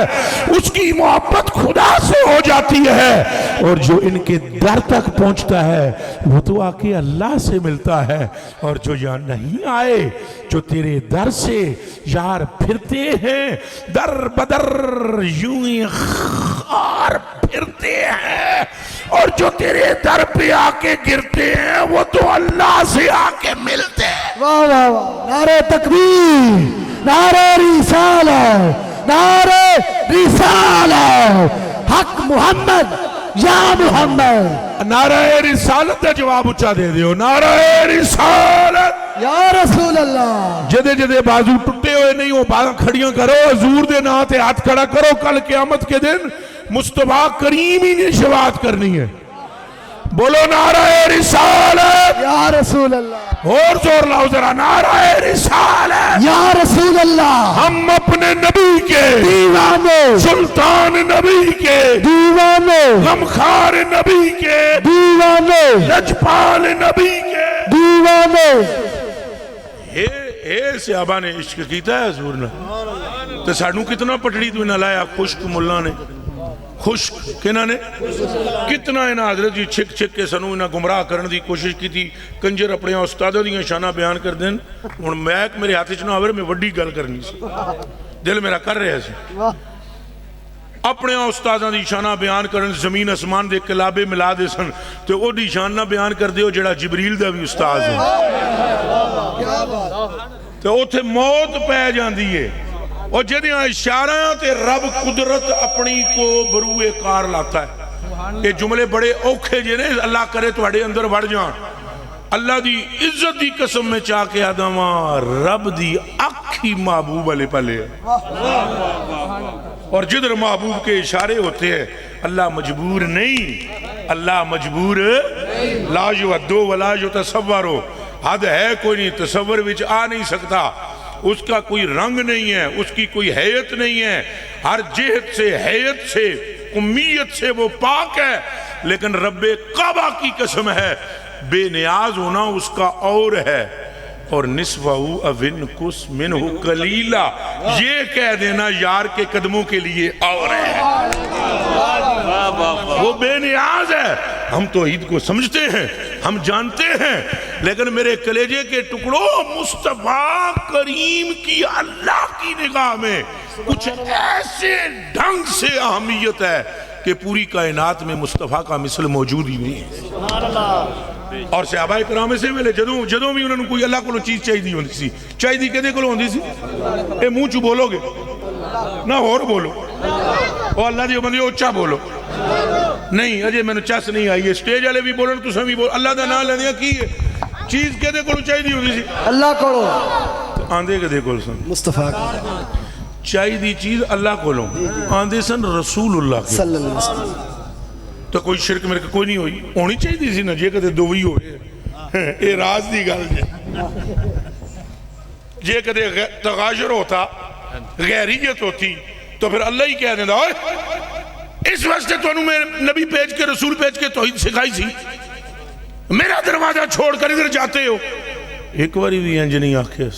اس کی محبت خدا سے ہو جاتی ہے، اور جو ان کے در تک پہنچتا ہے وہ تو آ کے اللہ سے ملتا ہے، اور جو یہاں نہیں آئے، جو تیرے در سے یار پھرتے ہیں در بدر یوں ہی خار پھرتے ہیں، اور جو تیرے در پہ آ کے گرتے ہیں وہ تو اللہ سے آ کے ملتے ہیں۔ واہ واہ واہ، نعرہ تکبیر، نعرہ رسالت، نعرہ رسالت، حق محمد یا محمد، نعرہ رسالت دا جواب اچھا دے دیو، نعرہ رسالت یا رسول اللہ۔ جدے جدے بازو ٹوٹے ہوئے نہیں ہو بازو کھڑیاں کرو، حضور دے نا تے ہاتھ کھڑا کرو، کل قیامت کے دن مصطفیٰ کریم ہی نے شفاعت کرنی ہے۔ بولو نعرہ رسالت یا رسول اللہ، اور زور لاؤ ذرا، نعرہ رسالت۔ یا رسول اللہ، ہم اپنے نبی کے دیوانے، سلطان نبی کے دیوانے، غمخوار نبی کے دیوانے، لجپال نبی کے دیوانے۔ اے صحابہ نے عشق کیتا ہے حضور نے، تو سانو کتنا پٹڑی تو نہ لایا خشک ملا نے، خشک کہنا نے کتنا انہاں حضرت جی چھک چھک کے سنو انہاں گمراہ کرنے دی کوشش کی تھی، کنجر اپنے استادوں دیاں شانہ بیان کر دیں، اور میں میرے ہاتھ چنا ہوئے میں وڈی گل کرنی سی، دل میرا کر رہے سی، اپنے استادوں دی شانہ بیان کرن، زمین اسمان دے کلابے ملا دے سن، تو وہ دی شانہ بیان کر دیو جڑا جبریل دا بھی استاد ہے، تو اتھے موت پہ جاندی ہے، اور جدیاں اشارہ تے رب قدرت اپنی کو بروئے کار لاتا ہے۔ یہ جملے بڑے اوکھے جنے اللہ کرے تو اڑے اندر بڑھ جان، اللہ دی عزت دی قسم میں چاہ کے آدماں رب دی اکھی محبوب علی پلے، اور جدر محبوب کے اشارے ہوتے ہیں اللہ مجبور نہیں، اللہ مجبور لا یعدو ولا یتصورو، حد ہے کوئی نہیں، تصور وچ آ نہیں سکتا، اس کا کوئی رنگ نہیں ہے، اس کی کوئی حیت نہیں ہے، ہر جہت سے حیت سے امیت سے وہ پاک ہے، لیکن رب کعبہ کی قسم ہے بے نیاز ہونا اس کا اور ہے، اور نصفہو اوین کس منہ قلیلہ، یہ کہہ دینا یار کے قدموں کے لیے اور ہے، وہ بے نیاز ہے۔ ہم توحید کو سمجھتے ہیں، ہم جانتے ہیں، لیکن میرے کلیجے کے ٹکڑوں مصطفیٰ کریم کی اللہ کی نگاہ میں کچھ ایسے ڈھنگ سے اہمیت ہے کہ پوری کائنات میں مصطفیٰ کا مثل موجود ہی نہیں ہے۔ اور صحابہ کرام سے ویلے جدوں بھی انہوں نے کوئی اللہ کو چیز چاہیے ہوندی سی، چاہیے کہدے کو ہوندی سی، اے منہ چو بولو گے نہ اور بولو، او اللہ دی بندے اونچا بولو، نہیں اجے میں نے چس نہیں آئی ہے، سٹیج والے بھی بولن تساں بھی بول، اللہ دا نام لیندیاں کی ہے، چیز کہدے کو چاہیے ہوندی سی، اللہ کو آندے کہدے کو سن مصطفیٰ چاہیے دی چیز اللہ کو لوں، آندے سن رسول اللہ کے صلی اللہ علیہ وسلم، تو کوئی شرک میرے کوئی نہیں ہوئی، ہونی چاہیے دی سی نا، جے کدے دو ہی ہوئے، اے راز دی گل جے کدے تغاشر ہوتا، غیریت ہوتی، تو پھر اللہ ہی کہہ دینا، اس واسطے تو انہوں میں نبی پیج کے رسول پیج کے توحید سکھائی سی، میرا دروازہ چھوڑ کر ادھر جاتے ہو، ایک باری بھی انجنی آنکھیں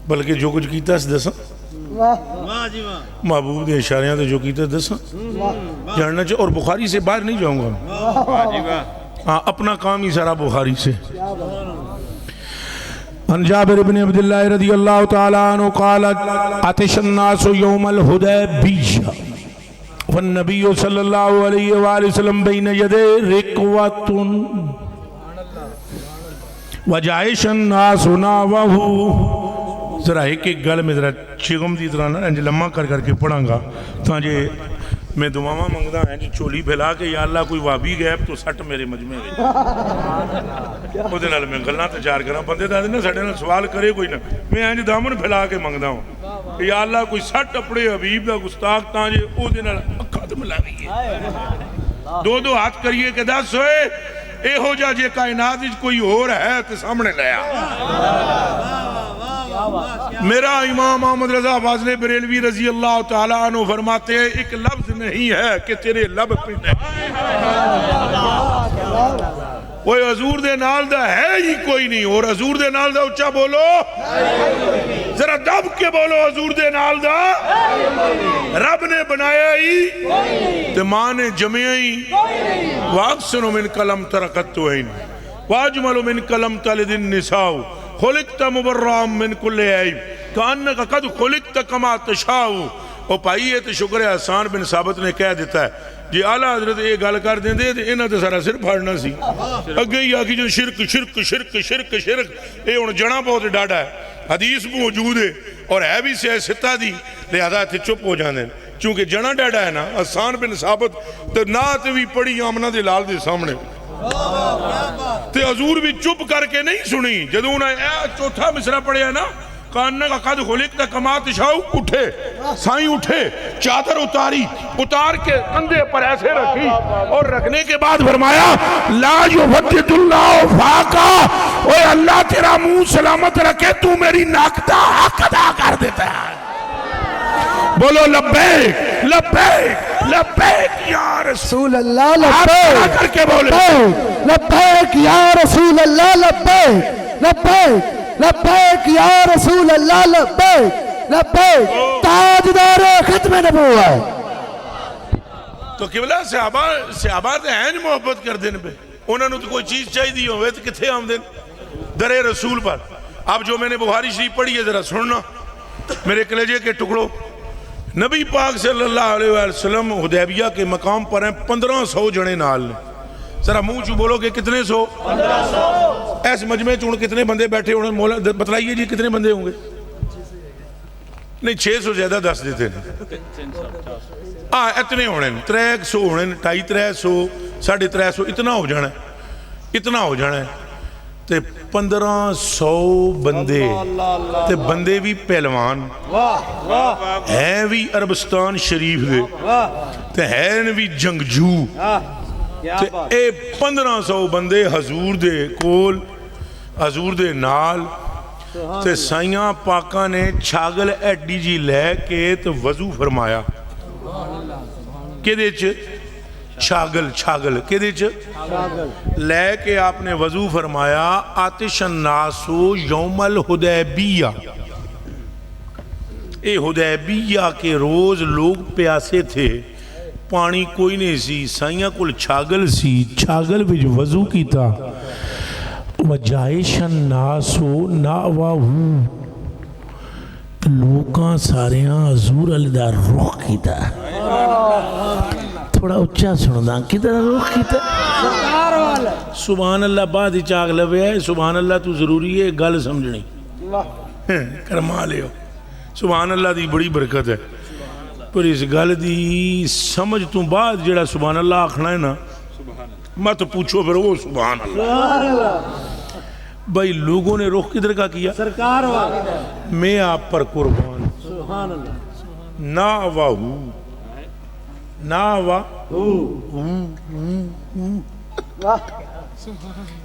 بلکہ جو کچھ کیتا اس دساں محبوب دے اشاریاں تے جو کیتا دساں جاننا چاہے، اور بخاری سے باہر نہیں جاؤں گا، ہاں اپنا کام ہی سارا بخاری سے۔ عن جابر بن عبداللہ رضی اللہ تعالیٰ عنہ قالت عطش الناس یوم الحدیبیہ والنبی صلی اللہ علیہ وآلہ وسلم بین یدے رکوت وجائش الناس ناوہو ذرا ایک گل میں ذرا چگم دی طرح نا انج لمحہ کر کے پڑھاں گا تو جے میں دعاواں منگدا ہاں جی چولی پھیلا کے یا اللہ کوئی وابی غیب تو سٹ میرے مجمع وچ او دے نال میں گلاں تے چار کراں بندے دے نا ساڈے نال سوال کرے کوئی نہ میں انج دامن پھیلا کے منگدا ہوں یا اللہ کوئی سٹ اپنے حبیب دا گستاخ تاں جے او دے نال اکھاں تے ملاویے دو ہاتھ کریے کہ دس ہوئے اے ہو جا جے کائنات وچ کوئی اور ہے تے سامنے لے آ میرا امام احمد رضا فاضل بریلوی رضی اللہ تعالیٰ عنہ فرماتے ہیں ایک لفظ نہیں ہے کہ تیرے لب پہ نہیں وہ حضور دے نال دا ہے ہی کوئی نہیں اور حضور دے نال دا اچھا بولو ذرا دب کے بولو حضور دے نال دا رب نے بنایا ہی تے ماں نے جمعیا ہی واقسن من کلم ترکت وین واجمل من کلم تلد النساء خلقت مبرام من کل عیب کانکا قد خلقت کما تشاؤ او پائی ہے تو شکر حسان بن ثابت نے کہہ دیتا ہے جی اعلیٰ حضرت یہ گل کر دیں دے انہاں تے سارا سر پھاڑنا سی اگے ہی آگی جو شرک شرک شرک شرک شرک اے ہن جنا بہت ڈاڈا ہے حدیث موجود ہے اور ہے بھی سیاستہ دی لہذا تے چپ ہو جاندے چونکہ جنا ڈاڈا ہے نا حسان بن ثابت تے نعت بھی پڑھی آمنہ دے لال دے سامنے تے حضور بھی چپ کر کے نہیں سنی جدو انہیں چوتھا مصرع پڑھیا نا کانکا قد خلقت کما تشاؤ اٹھے سائیں اٹھے چادر اتار کے کندھے پر ایسے رکھی اور رکھنے کے بعد فرمایا لا یفدد اللہ فاقا اوے اللہ تیرا منہ سلامت رکھے تو میری ناکدہ حق ادا کر دیتا ہے بولو لبیک لبیک لبیک یا رسول اللہ لبیک کر کے بولے لبیک یا رسول اللہ لبیک لبیک لبیک یا رسول اللہ لبیک لبیک تاجدار ختم نبوت تو قبلہ صحابہ تے ہیں جو محبت کر دین پہ انہوں نے تو کوئی چیز چاہی دی ہوئے تو کتھے ہم دین در رسول پر اب جو میں نے بخاری شریف پڑھی ہے ذرا سننا میرے کلیجے کے ٹکڑوں نبی پاک صلی اللہ علیہ وسلم حدیبیہ کے مقام پر ہیں 1500 جنے نال نے ذرا منہ چو بولو کہ کتنے سو 1500 ایس مجمع چون کتنے بندے بیٹھے انہوں نے مولا بتلائیے جی کتنے بندے ہوں گے نہیں 600 زیادہ 10 دیتے ہیں اتنے ہونے 300 ہونے 250 350 اتنا ہو جانا ہے اتنا ہو جانا ہے تے 1500 بندے تے بندے بھی پہلوان ہیں بھی عربستان شریف دے تے ہیں بھی جنگجو تے اے 1500 بندے حضور دے کول حضور دے نال تے سائیاں پاکاں نے چھاگل ایڈی جی لے کے تے وضو فرمایا کہ دے چھاگل کہ دے لے کے آپ نے وضو فرمایا آتش الناسو یوم الحدیبیہ اے حدیبیہ کے روز لوگ پیاسے تھے پانی کوئی نہیں سی سائیاں کل چھاگل سی چھاگل بھی جو وضو کی تھا وجائش الناسو ناواہو لوکاں ساریاں حضور اللہ رخ کی تھا تھوڑا اچھا سننا کدھر رخ کی تھا سبحان اللہ بعد ہی چاک لبے ہے سبحان اللہ تو ضروری ہے گل سمجھنی کرما لے ہو سبحان اللہ دی بڑی برکت ہے پر اس گل دی سمجھ تو بعد جڑا سبحان اللہ آکھنا ہے نا مت پوچھو پھر وہ سبحان اللہ بھائی لوگوں نے رخ کدھر کا کیا سرکار والا میں آپ پر قربان سبحان اللہ ناواہو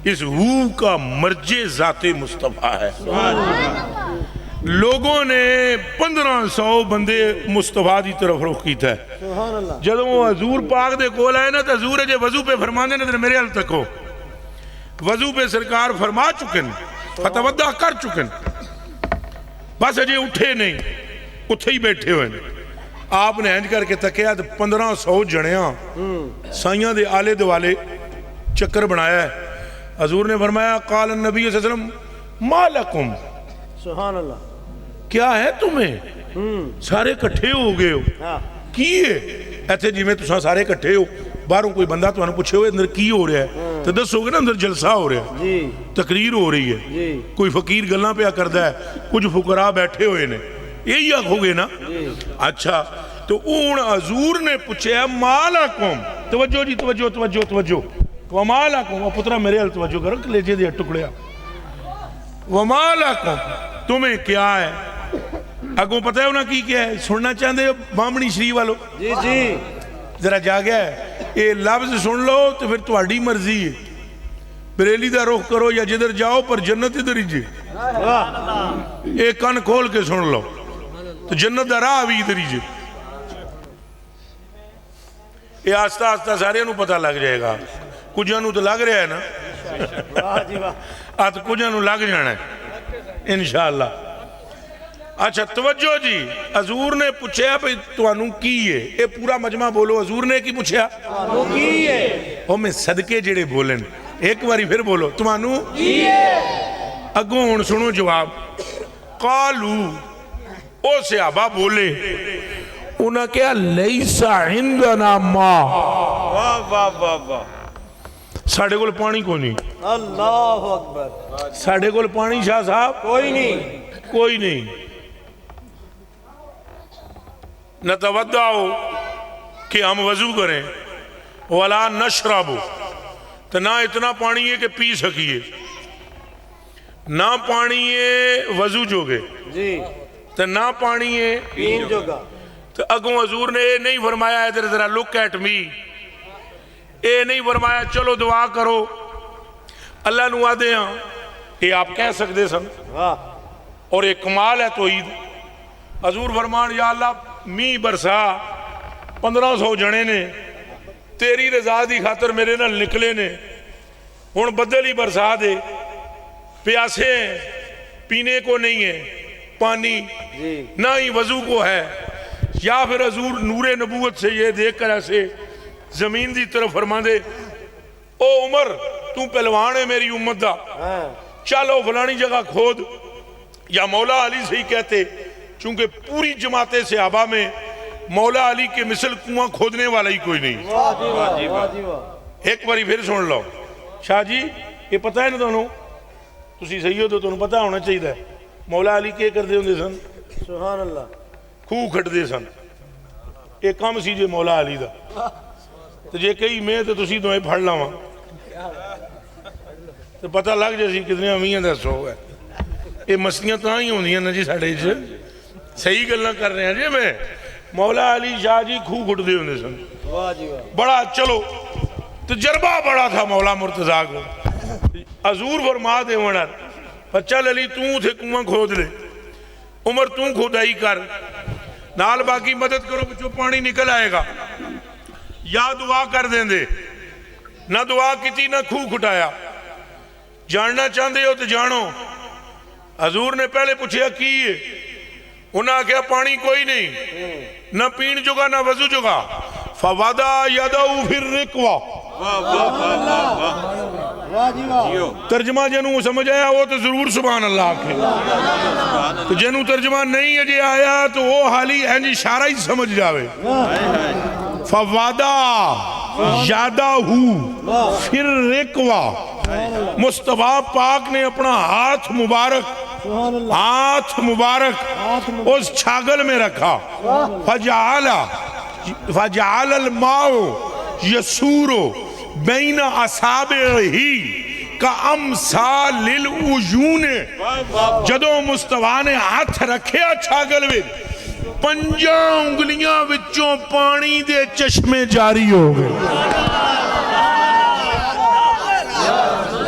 اس ہو کا مرجع ذات مصطفیٰ ہے لوگوں نے 1500 بندے مصطفیٰ دی طرف رخ کی تھا جب وہ حضور پاک دے کول آئے نا تو حضور جے وضو پہ فرمانے نا تو میرے حل تک ہو وضو پہ سرکار فرما چکن فتودہ کر چکن بس اجے اٹھے نہیں اٹھے ہی بیٹھے ہوئے آپ نے ہنج کر کے تکیا تو 1500 جڑیاں سائیاں دے آلے دوالے چکر بنایا ہے حضور نے فرمایا قال النبی صلی اللہ علیہ وسلم ما لکم سبحان اللہ کیا ہے تمہیں سارے کٹھے ہو گئے ہو کیے ایتھے جی میں تساں سارے کٹھے ہو باہروں کوئی بندہ تو پوچھے ہوئے اندر کی ہو رہا ہے تو دسو گے نا اندر جلسہ ہو رہا ہے، جی تقریر ہو رہی ہے، جی کوئی فقیر گلاں پہ کردا ہے، کچھ فقراء بیٹھے ہوئے نے، یہی آکھو گے نا؟ اچھا تو اون حضور نے پوچھے مالکم، توجہ جی توجہ توجہ توجہ، ومالکم، وہ پترہ میرے حل توجہ کرو کلیجے دے ٹکڑیا، ومالکم تمہیں کیا ہے؟ اگوں پتہ ہے انہاں کی کیا ہے؟ سننا چاہتے ہو بامنی شریف والو؟ جی جی ذرا جا گیا ہے یہ لفظ سن لو تو پھر تہاڈی مرضی ہے، بریلی دا رخ کرو یا جدھر جاؤ پر جنت ادھر ہی جے، ایک کان کھول کے سن لو تو جنت دا راہ بھی ادھر ہی جے۔ یہ آستہ آستہ سارے نو پتہ لگ جائے گا، کچھ انو تو لگ رہا ہے نا، واہ جی واہ آت کچھ انو لگ جانا ہے انشاءاللہ۔ اچھا توجہ جی، حضور نے پوچھا بھئی تو انو کی ہے، اے پورا مجمع بولو حضور نے کی پوچھا؟ وہ کی ہے او میں صدقے جڑے بولن، ایک باری پھر بولو تو انو کی ہے؟ اگوں ہن سنو جواب، قالو او صحابہ بولے انہاں کیا لیسا عندنا ما، واہ واہ واہ واہ، ساڑھے کول پانی کو نہیں، اللہ اکبر، ساڑھے کول پانی شاہ صاحب کوئی نہیں، کوئی نہیں، نتودعو کہ ہم وضو کریں، ولا نشربو تو نہ اتنا پانی ہے کہ پی سکیے، نہ پانی ہے وضو جوگے جی تو نہ پانی ہے پین جگہ، تو اگوں حضور نے اے نہیں فرمایا ادھر ذرا لک ایٹ می، اے نہیں فرمایا چلو دعا کرو اللہ نو آدے ہاں، یہ آپ کہہ سکتے سن، واہ اور ایک کمال ہے توحید۔ حضور فرمان یا اللہ می برسا 1500 جنے نے تیری رضا دی خاطر میرے نال نکلے نے، ہن بدل ہی برسا دے، پیاسے ہیں پینے کو نہیں ہے پانی، جی نہ ہی وضو کو ہے، یا پھر حضور نور نبوت سے یہ دیکھ کر ایسے زمین دی طرف فرما دے او عمر تو پہلوان ہے میری امت دا، ہاں چلو فلانی جگہ کھود، یا مولا علی سے ہی کہتے چونکہ پوری جماعت صحابہ میں مولا علی کے مثل کنواں کھودنے والا ہی کوئی نہیں۔ واہ جی واہ واہ جی واہ، ایک باری پھر سن لو شاہ جی، یہ پتہ ہے نا تانوں، تسی صحیح ہو تو تانوں پتہ ہونا چاہیے مولا علی کے کردے ہوندے سن، سبحان اللہ، خوہ کھٹدے سن، ایک کام سی جے مولا علی دا، تو جے کئی میں تو تسی دوئے پھڑ لاواں تو پتہ لگ جائے سی کتنے امیاں دا سو ہے، یہ مسئلیاں تو ہی ہوندیاں نا جی ساڑھے جو صحیح گلنا کر رہے ہیں جی، میں مولا علی شاہ جی خوہ کھٹدے ہوندے سن، واہ جی واہ، بڑا چلو تجربہ بڑا تھا مولا مرتضیٰ کو، حضور فرما دے ونر چل علی تو تھے کنواں کھود لے، عمر تو کھودائی کر، نال باقی مدد کرو بچو پانی نکل آئے گا، یا دعا کر دیں دے، نہ دعا کیتی نہ خوہ کھٹایا، جاننا چاہتے ہو تو جانو، حضور نے پہلے پوچھیا کی ہے، انہاں کہا پانی کوئی نہیں، نہ پین جگہ نہ وضو جگہ، فوادہ یدعو فی الرکوہ، واہ جی واہ، ترجمہ جنوں سمجھ آیا وہ تو ضرور سبحان اللہ آکھے، تو جنوں ترجمہ نہیں اجے آیا تو وہ حالی ہیں جی اشارہ ہی سمجھ جاوے، فوادہ یدعو فی الرکوہ، مصطفیٰ پاک نے اپنا ہاتھ مبارک، سبحان اللہ، ہاتھ مبارک اس چھاگل میں رکھا، فجعل الماء یسور بین اصابعہ کا امثال العیون، جدوں مصطفیٰ نے ہاتھ رکھیا چھاگل میں 5 انگلیاں وچوں پانی دے چشمے جاری ہو گئے،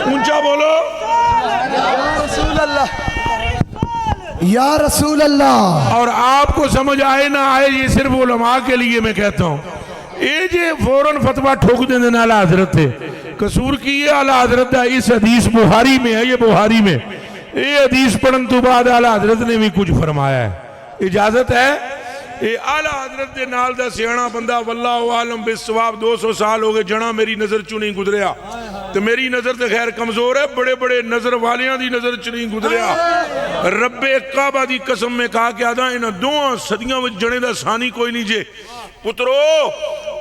اونچا بولو رسول اللہ، یا رسول اللہ، اور آپ کو سمجھ آئے نہ آئے یہ صرف علماء کے لیے میں کہتا ہوں، اے جے فوراں فتوہ ٹھوک دیں دینا اعلیٰ حضرت تھے، قصور کی یہ اعلیٰ حضرت ہے، اس حدیث بخاری میں ہے، یہ بخاری میں یہ حدیث پڑھن تو بعد اعلیٰ حضرت نے بھی کچھ فرمایا ہے، اجازت ہے، یہ اعلیٰ حضرت دے نال دا سیانا بندہ واللہ عالم بالصواب 200 سال ہو گئے جنا میری نظر چوں نہیں گزریا، تو میری نظر تے خیر کمزور ہے، بڑے بڑے نظر والیاں دی نظر چوں نہیں گزریا، رب کعبہ دی قسم میں کہا کہ آدھا انہاں 2 صدیاں وچ جنے دا ثانی کوئی نہیں جے، پترو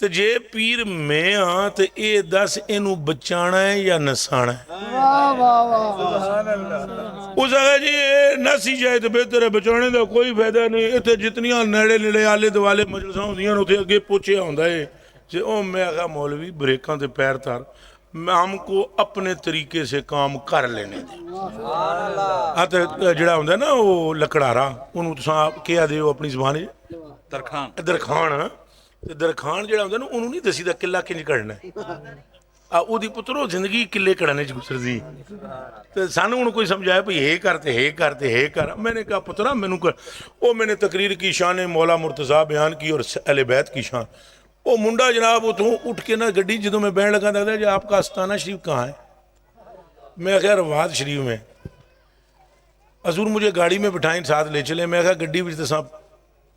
تو جے پیر میں ہاں تو اے دس اینو بچانا ہے یا نسانا ہے؟ اس آگا جی نسی جائے تو بہتر ہے، بچانے دا کوئی فائدہ نہیں. اتنے جتنیاں نیڑے نیڑے آلے دوالے مجلساں ہوندیاں اتنے اگے پوچھے ہوندا ہے جی او میں آگا مولوی بریکاں تے پیر تار ہم کو اپنے طریقے سے کام کر لینے دیں. جڑا ہوندا ہے نا وہ لکڑارا انہوں تساں کیا دے ہو اپنی زبان درخان درخان جڑا ہوندا ہے نا انہوں نہیں دسی دا قلعہ کنج کرنا ہے. او دی پترو زندگی قلعے کڑھنے چ گزر دی. تو سانو انہوں کوئی سمجھایا بھئی ہے کر. میں نے کہا پترا میں نے کہا او میں نے تقریر کی شان مولا مرتضیٰ بیان کی اور اہل بیت کی شان. وہ منڈا جناب اتوں اٹھ کے نا گڈی جدوں میں بہن لگا دکھتا ہے جی آپ کا آستانہ شریف کہاں ہے؟ میں کہا رواد شریف میں. حضور مجھے گاڑی میں بٹھائیں ساتھ لے چلے. میں کہا گڈی بچ تساں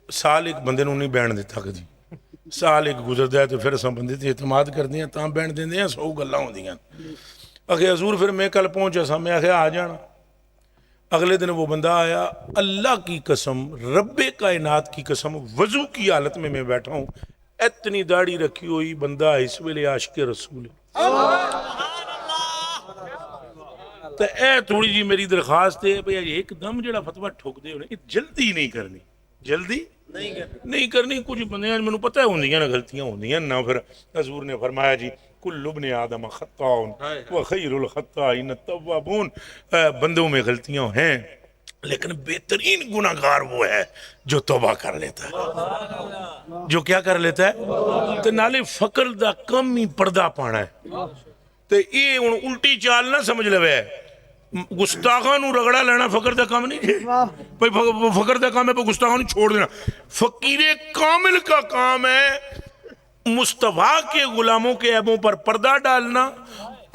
سال ایک بندے نوں نہیں بہن دیتا کدی. سال ایک گزردا ہے تو پھر اساں بندے تے اعتماد کردے ہیں تاں بہن دیندے ہیں 100 گلاں ہوندیاں. اکھے حضور پھر میں کل پہنچا سا. میں کہا آ جانا. اگلے دن وہ بندہ آیا. اللہ کی قسم رب کائنات کی قسم وضو کی حالت میں بیٹھا ہوں اتنی داڑھی رکھی ہوئی بندہ اس ویلے عاشق رسول ہے. تو اے تھوڑی جی میری درخواست ہے بھئی ایک دم جڑا فتوہ ٹھوک دے ہونے جلدی نہیں کرنی نہیں کرنی. کچھ بندیاں میں پتہ ہے ہوندیاں نا غلطیاں ہوندیاں نا. پھر حضور نے فرمایا جی کل ابن آدم خطاؤن وخیر الخطائین التوابون. بندوں میں غلطیاں ہیں لیکن بہترین گناہگار وہ ہے جو توبہ کر لیتا ہے. جو کیا کر لیتا ہے؟ تو نالے فقر دا کم ہی پردہ پانا ہے. تو یہ الٹی چال نہ سمجھ لوے ہے گستاخاں نو رگڑا لینا فقر دا کام نہیں ہے. فقر دا کام ہے پر گستاخاں نو چھوڑ دینا. فقیر کامل کا کام ہے مصطفیٰ کے غلاموں کے عیبوں پر پردہ ڈالنا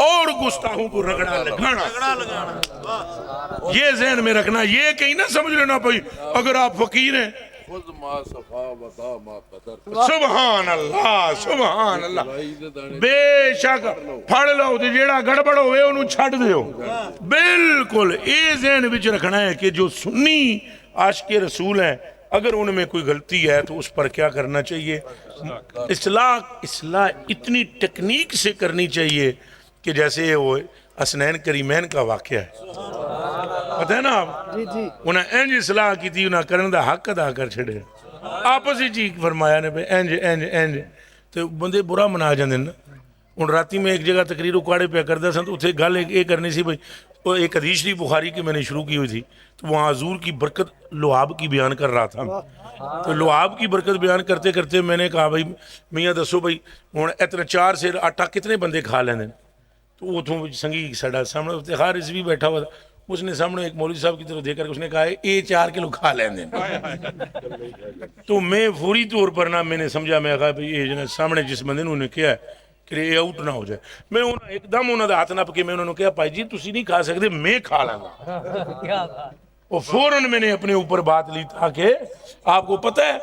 اور گستاخوں کو رگڑا لگانا. یہ ذہن میں رکھنا. یہ کہیں نہ سمجھ لینا بھائی اگر آپ فقیر ہیں سبحان اللہ بے شک پھڑ لو تے جیڑا گڑبڑ ہوئے انہوں چھڑ دیو. بالکل یہ ذہن وچ رکھنا ہے کہ جو سنی عاشق رسول ہیں اگر ان میں کوئی غلطی ہے تو اس پر کیا کرنا چاہیے؟ اصلاح اتنی ٹیکنیک سے کرنی چاہیے کہ جیسے وہ حسنین کریمین کا واقعہ ہے. پتہ ہے نا آپ انہیں انج اصلاح کی تھی انہیں کرن دا حق ادا کر چھڑے. آپس ہی چیک فرمایا نے انج تو بندے برا منا جاندے نا. ان راتی میں ایک جگہ تقریر اکاڑے پہ کردا سن تو اتھے گل ایک کرنی سی بھائی ایک حدیث شریف بخاری کی میں نے شروع کی ہوئی تھی تو وہاں حضور کی برکت لعاب کی بیان کر رہا تھا. تو لعاب کی برکت بیان کرتے کرتے میں نے کہا بھائی میاں دسو بھائی اتنا 4 سیر آٹا کتنے بندے کھا لیندے؟ تو وہ سنگی ساڈا سامنے افتخار رضوی بیٹھا ہوا تھا. اس نے سامنے ایک مولوی صاحب کی طرف دیکھ کر اس نے کہا یہ 4 کلو کھا لیندے. تو میں فوری طور پر نہ میں نے سمجھا میں کہا بھائی یہ سامنے جس بندے نے انہیں کیا ہے کہ یہ آؤٹ نہ ہو جائے. میں ایک دم انہوں نے ہاتھ نپ کے میں انہوں نے کہا بھائی جی تسی نہیں کھا سکتے میں کھا لوں گا. اور فوراً میں نے اپنے اوپر بات لی تاکہ آپ کو پتہ ہے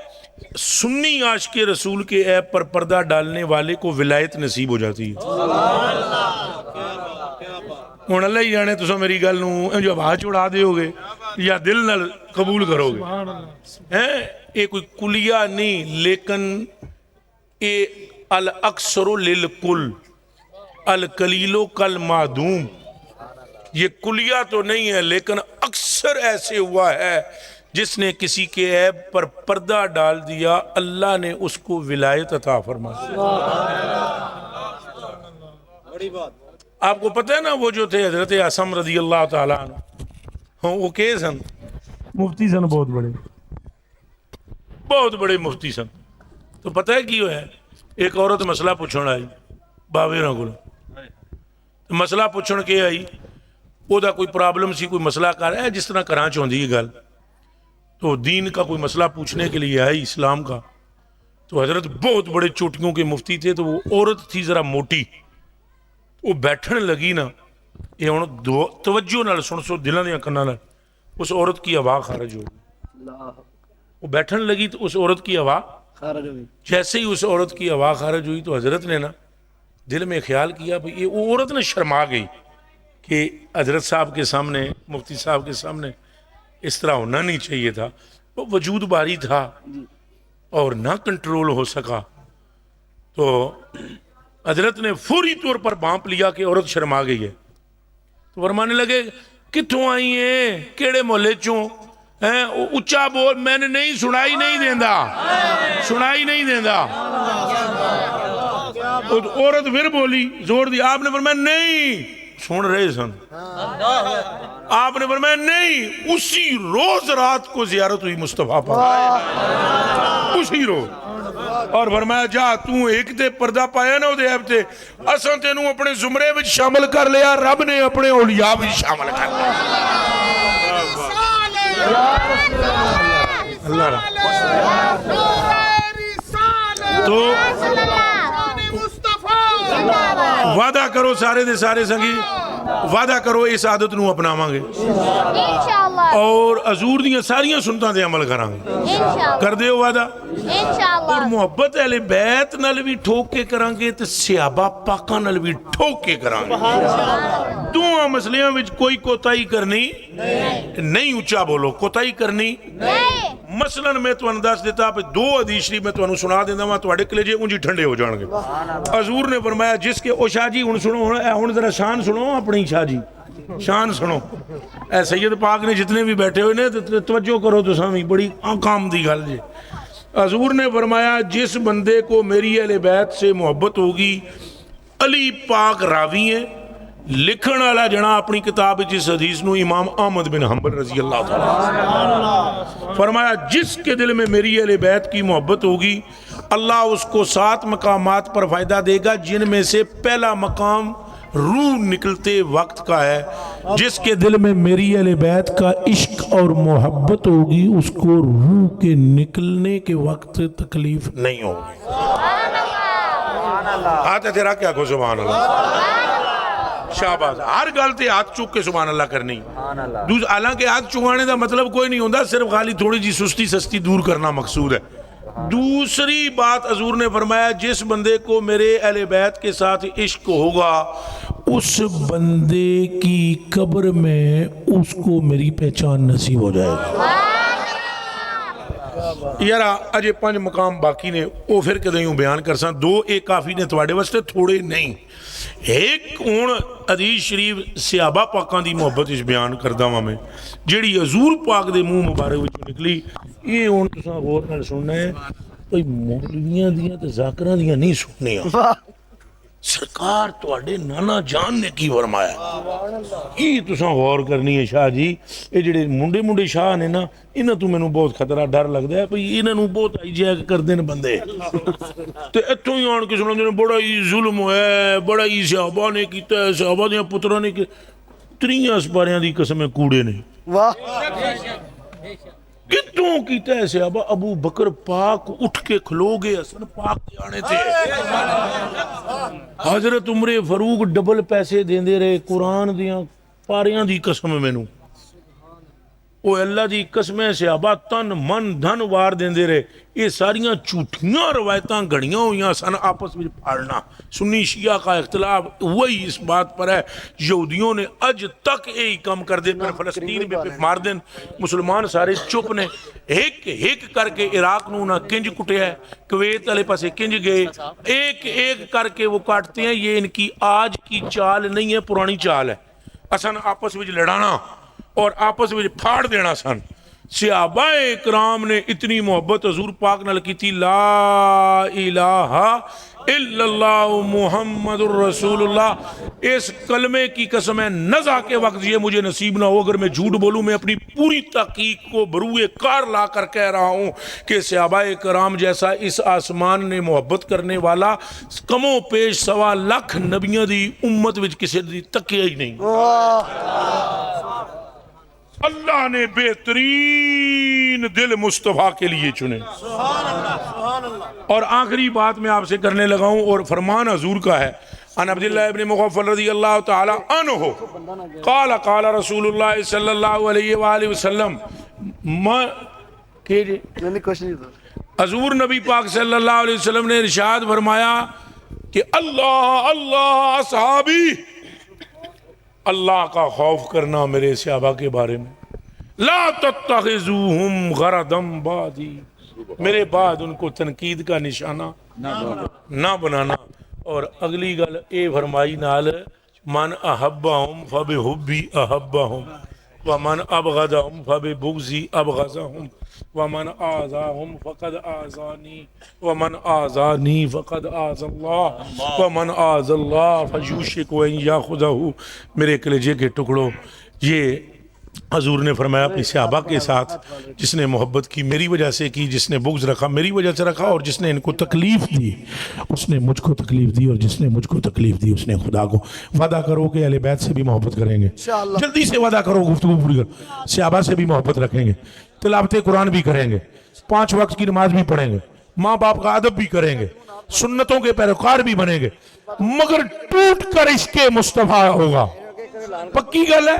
سنی عاشق رسول کے عیب پر پردہ ڈالنے والے کو ولایت نصیب ہو جاتی ہے. ہوں اللہ ہی جانے تو میری گل نوں جو آواز اڑا دے ہوگے یا دل نال قبول کرو گے. یہ کوئی کلیہ نہیں لیکن یہ الاکثر للکل القلیل کالمعدوم. یہ کلیہ تو نہیں ہے لیکن اکثر ایسے ہوا ہے جس نے کسی کے عیب پر پردہ ڈال دیا اللہ نے اس کو ولایت عطا فرما دی. آپ کو پتہ ہے نا وہ جو تھے حضرت عاصم رضی اللہ تعالیٰ عنہ وہ کے سن مفتی سن بہت بڑے مفتی سن. تو پتہ ہے کی ہے ایک عورت مسئلہ پوچھن آئی باوے نہ کو مسئلہ پوچھن کے آئی وہ دا کوئی پرابلم سی کوئی مسئلہ کر ہے جس طرح کراں چاہندی ہے گل. تو دین کا کوئی مسئلہ پوچھنے کے لیے آئی اسلام کا. تو حضرت بہت بڑے چوٹیوں کے مفتی تھے. تو وہ عورت تھی ذرا موٹی وہ بیٹھن لگی نا یہ ہوں توجہ نال سن سو دلاں دیاں کناں نال اس عورت کی آواز خارج ہو گئی. وہ بیٹھن لگی تو اس عورت کی آواز خارج ہوئی. جیسے ہی اس عورت کی آواز خارج ہوئی تو حضرت نے نا دل میں خیال کیا بھئی یہ وہ عورت نے شرما گئی کہ حضرت صاحب کے سامنے مفتی صاحب کے سامنے اس طرح ہونا نہیں چاہیے تھا. وہ وجود باری تھا اور نہ کنٹرول ہو سکا. تو حضرت نے فوری طور پر بھانپ لیا کہ عورت شرما گئی ہے. تو فرمانے لگے کتوں آئی ہیں, کیڑے محلے چوں ہیں, اچا بول, میں نے نہیں سنائی نہیں دیندا, سنائی نہیں دیندا. عورت پھر بولی زور دی, آپ نے فرمایا نہیں, سن رہے سن, آپ نے فرمایا نہیں. اسی روز رات کو زیارت ہوئی مصطفیٰ پاک, اسی روز. اور فرمایا جا تو ایک تے پردہ پایا نا دے ایب تے, اساں تینوں اپنے زمرے وچ شامل کر لیا, رب نے اپنے اولیاء وچ شامل کر لیا. اللہ تو وعدہ کرو سارے دے سارے سنگی, وعدہ کرو اس عادت نو اپنا مانگے اور حضور دیاں ساریاں سنتاں دے عمل کرانگے. کر دے وعدہ. اور محبت اہل بیت نال بھی ٹھوک کے کرانگے تے صحابہ پاکاں نال بھی ٹھوک کے کرانگے. دوہاں مسئلیاں وچ کوئی کوتاہی کرنی نہیں, اچھا بولو, کوتاہی کرنی مثلا میں تو انداز دیتا پہ 2 حدیث شریف میں تو انہوں سنا دینا وہاں تو اڑے کلیجے انجی ٹھنڈے ہو جانگے. حضور نے فرمایا جس کے او شاہ جی ہن سنو, ہن ذرا شان سنو اپنی شاہ جی, شان سنو. اے سید پاک نے جتنے بھی بیٹھے ہوئے نے توجہ کرو تو سامیں, بڑی کام دی گل جی. حضور نے فرمایا جس بندے کو میری اہل بیت سے محبت ہوگی, علی پاک راوی ہیں, لکھن والا جنا اپنی کتاب جس حدیث نو امام احمد بن حنبل رضی اللہ تعالیٰ, فرمایا جس کے دل میں میری اہل بیت کی محبت ہوگی اللہ اس کو 7 مقامات پر فائدہ دے گا, جن میں سے پہلا مقام روح نکلتے وقت کا ہے. جس کے دل میں میری اہل بیت کا عشق اور محبت ہوگی اس کو روح کے نکلنے کے وقت تکلیف نہیں ہوگی. ہاتھ تیرا کیا کو سبحان اللہ, شاباز. ہر گل تے ہاتھ چک کے سبحان اللہ کرنی. حالانکہ ہاتھ چکانے دا مطلب کوئی نہیں ہوتا, صرف خالی تھوڑی جی سستی سستی دور کرنا مقصود ہے. دوسری بات حضور نے فرمایا جس بندے کو میرے اہل بیت کے ساتھ عشق ہوگا اس بندے کی قبر میں اس کو میری پہچان نصیب ہو جائے گا. یارا اجے 5 مقام باقی نے, وہ پھر کدے یوں بیان کر ساں, 2 ایک کافی نے تواڈے واسطے, تھوڑے نہیں. ایک ہن حدیث شریف صحابہ پاکاں دی محبت اس بیان کردا واں میں, جیڑی حضور پاک دے منہ مبارک وچوں نکلی. یہ ہن تساں غور نال سننا ہے, کوئی مولویاں دیاں تے ذاکراں دیاں نہیں سننیاں. سرکار تواڈے نانا جان نے کی فرمایا, یہ تساں غور کرنی ہے. شاہ جی یہ جڑے منڈے شاہ نے نا, انہاں تو مینوں بہت خطرہ ڈر لگدا ہے بھئی انہاں نوں بہت آئی جیک کردے نے بندے, تے ایتھوں ہی آن کے سناندے نے بڑا ہی ظلم ہے, بڑا ہی صحابہ نے کیتا ہے, صحابہ دیاں پتراں نے 3 اسپاریاں دی قسمیں کوڑے نے. کتوں کیتا ہے صحابہ؟ ابو بکر پاک اٹھ کے کھلو گئے حسن پاک کے آنے تھے, حضرت عمر فاروق ڈبل پیسے دیندے رہے, قرآن دیاں پاریاں دی قسم مینوں, او اللہ دی قسمیں صحابہ تن من دھن وار دیندے رہے. یہ ساریاں جھوٹیاں روایتاں گھڑیاں ہوئیاں سن آپس میں پھاڑنا. سنی شیعہ کا اختلاف وہی اس بات پر ہے, یہودیوں نے اج تک یہی کم کر دے, پھر فلسطین بھی مار دین, مسلمان سارے چپ نے. ایک ایک کر کے عراق نو نہ کنج کٹیا ہے, کویت والے پاسے کنج گئے, ایک ایک کر کے وہ کاٹتے ہیں. یہ ان کی آج کی چال نہیں ہے, پرانی چال ہے. اسن آپس میں لڑانا اور آپس میں پھاڑ دینا سن. صحابہ اکرام نے اتنی محبت حضور پاک نال کی تھی, لا الہ الا اللہ محمد الرسول اللہ. اس کلمے کی قسم ہے, نزا کے وقت یہ مجھے نصیب نہ ہو اگر میں جھوٹ بولوں. میں اپنی پوری تحقیق کو بروئے کار لا کر کہہ رہا ہوں کہ صحابہ کرام جیسا اس آسمان نے محبت کرنے والا کم و پیش 1.25 لاکھ نبیوں دی امت وچ کسی دی تکیا ہی نہیں. اللہ نے بہترین دل مصطفیٰ کے لیے چنے. اور آخری بات میں آپ سے کرنے لگا ہوں, اور فرمان حضور کا ہے. ان عبداللہ ابن مغفل رضی اللہ تعالی عنہ قال قال رسول اللہ صلی اللہ علیہ وآلہ وسلم, حضور نبی پاک صلی اللہ علیہ وسلم نے ارشاد فرمایا کہ اللہ اللہ اصحابی, اللہ کا خوف کرنا میرے صحابہ کے بارے میں. لا تتخذوہم غرضا بعدی, میرے بعد ان کو تنقید کا نشانہ نہ بنانا. اور اگلی گل اے فرمائی نال من احبہم فبحبی احبہم ومن ابغضہم فببغضی ابغضہم ومن آذاہم فقد آذانی ومن آذانی فقد آذ اللہ ومن آذ اللہ فیوشک ان یاخذہ. میرے کلیجے کے ٹکڑوں، یہ حضور نے فرمایا اپنی صحابہ کے ساتھ جس نے محبت کی میری وجہ سے کی، جس نے بغض رکھا میری وجہ سے رکھا، اور جس نے ان کو تکلیف دی اس نے مجھ کو تکلیف دی، اور جس نے مجھ کو تکلیف دی اس نے خدا کو. وعدہ کرو کہ اہل بیت سے بھی محبت کریں گے، جلدی سے وعدہ کرو، گفتگو پوری کرو. صحابہ سے بھی محبت رکھیں گے، تلاوت قرآن بھی کریں گے، 5 وقت کی نماز بھی پڑھیں گے، ماں باپ کا ادب بھی کریں گے، سنتوں کے پیروکار بھی بنیں گے، مگر ٹوٹ کر عشق مصطفیٰ ہوگا. پکی گل ہے.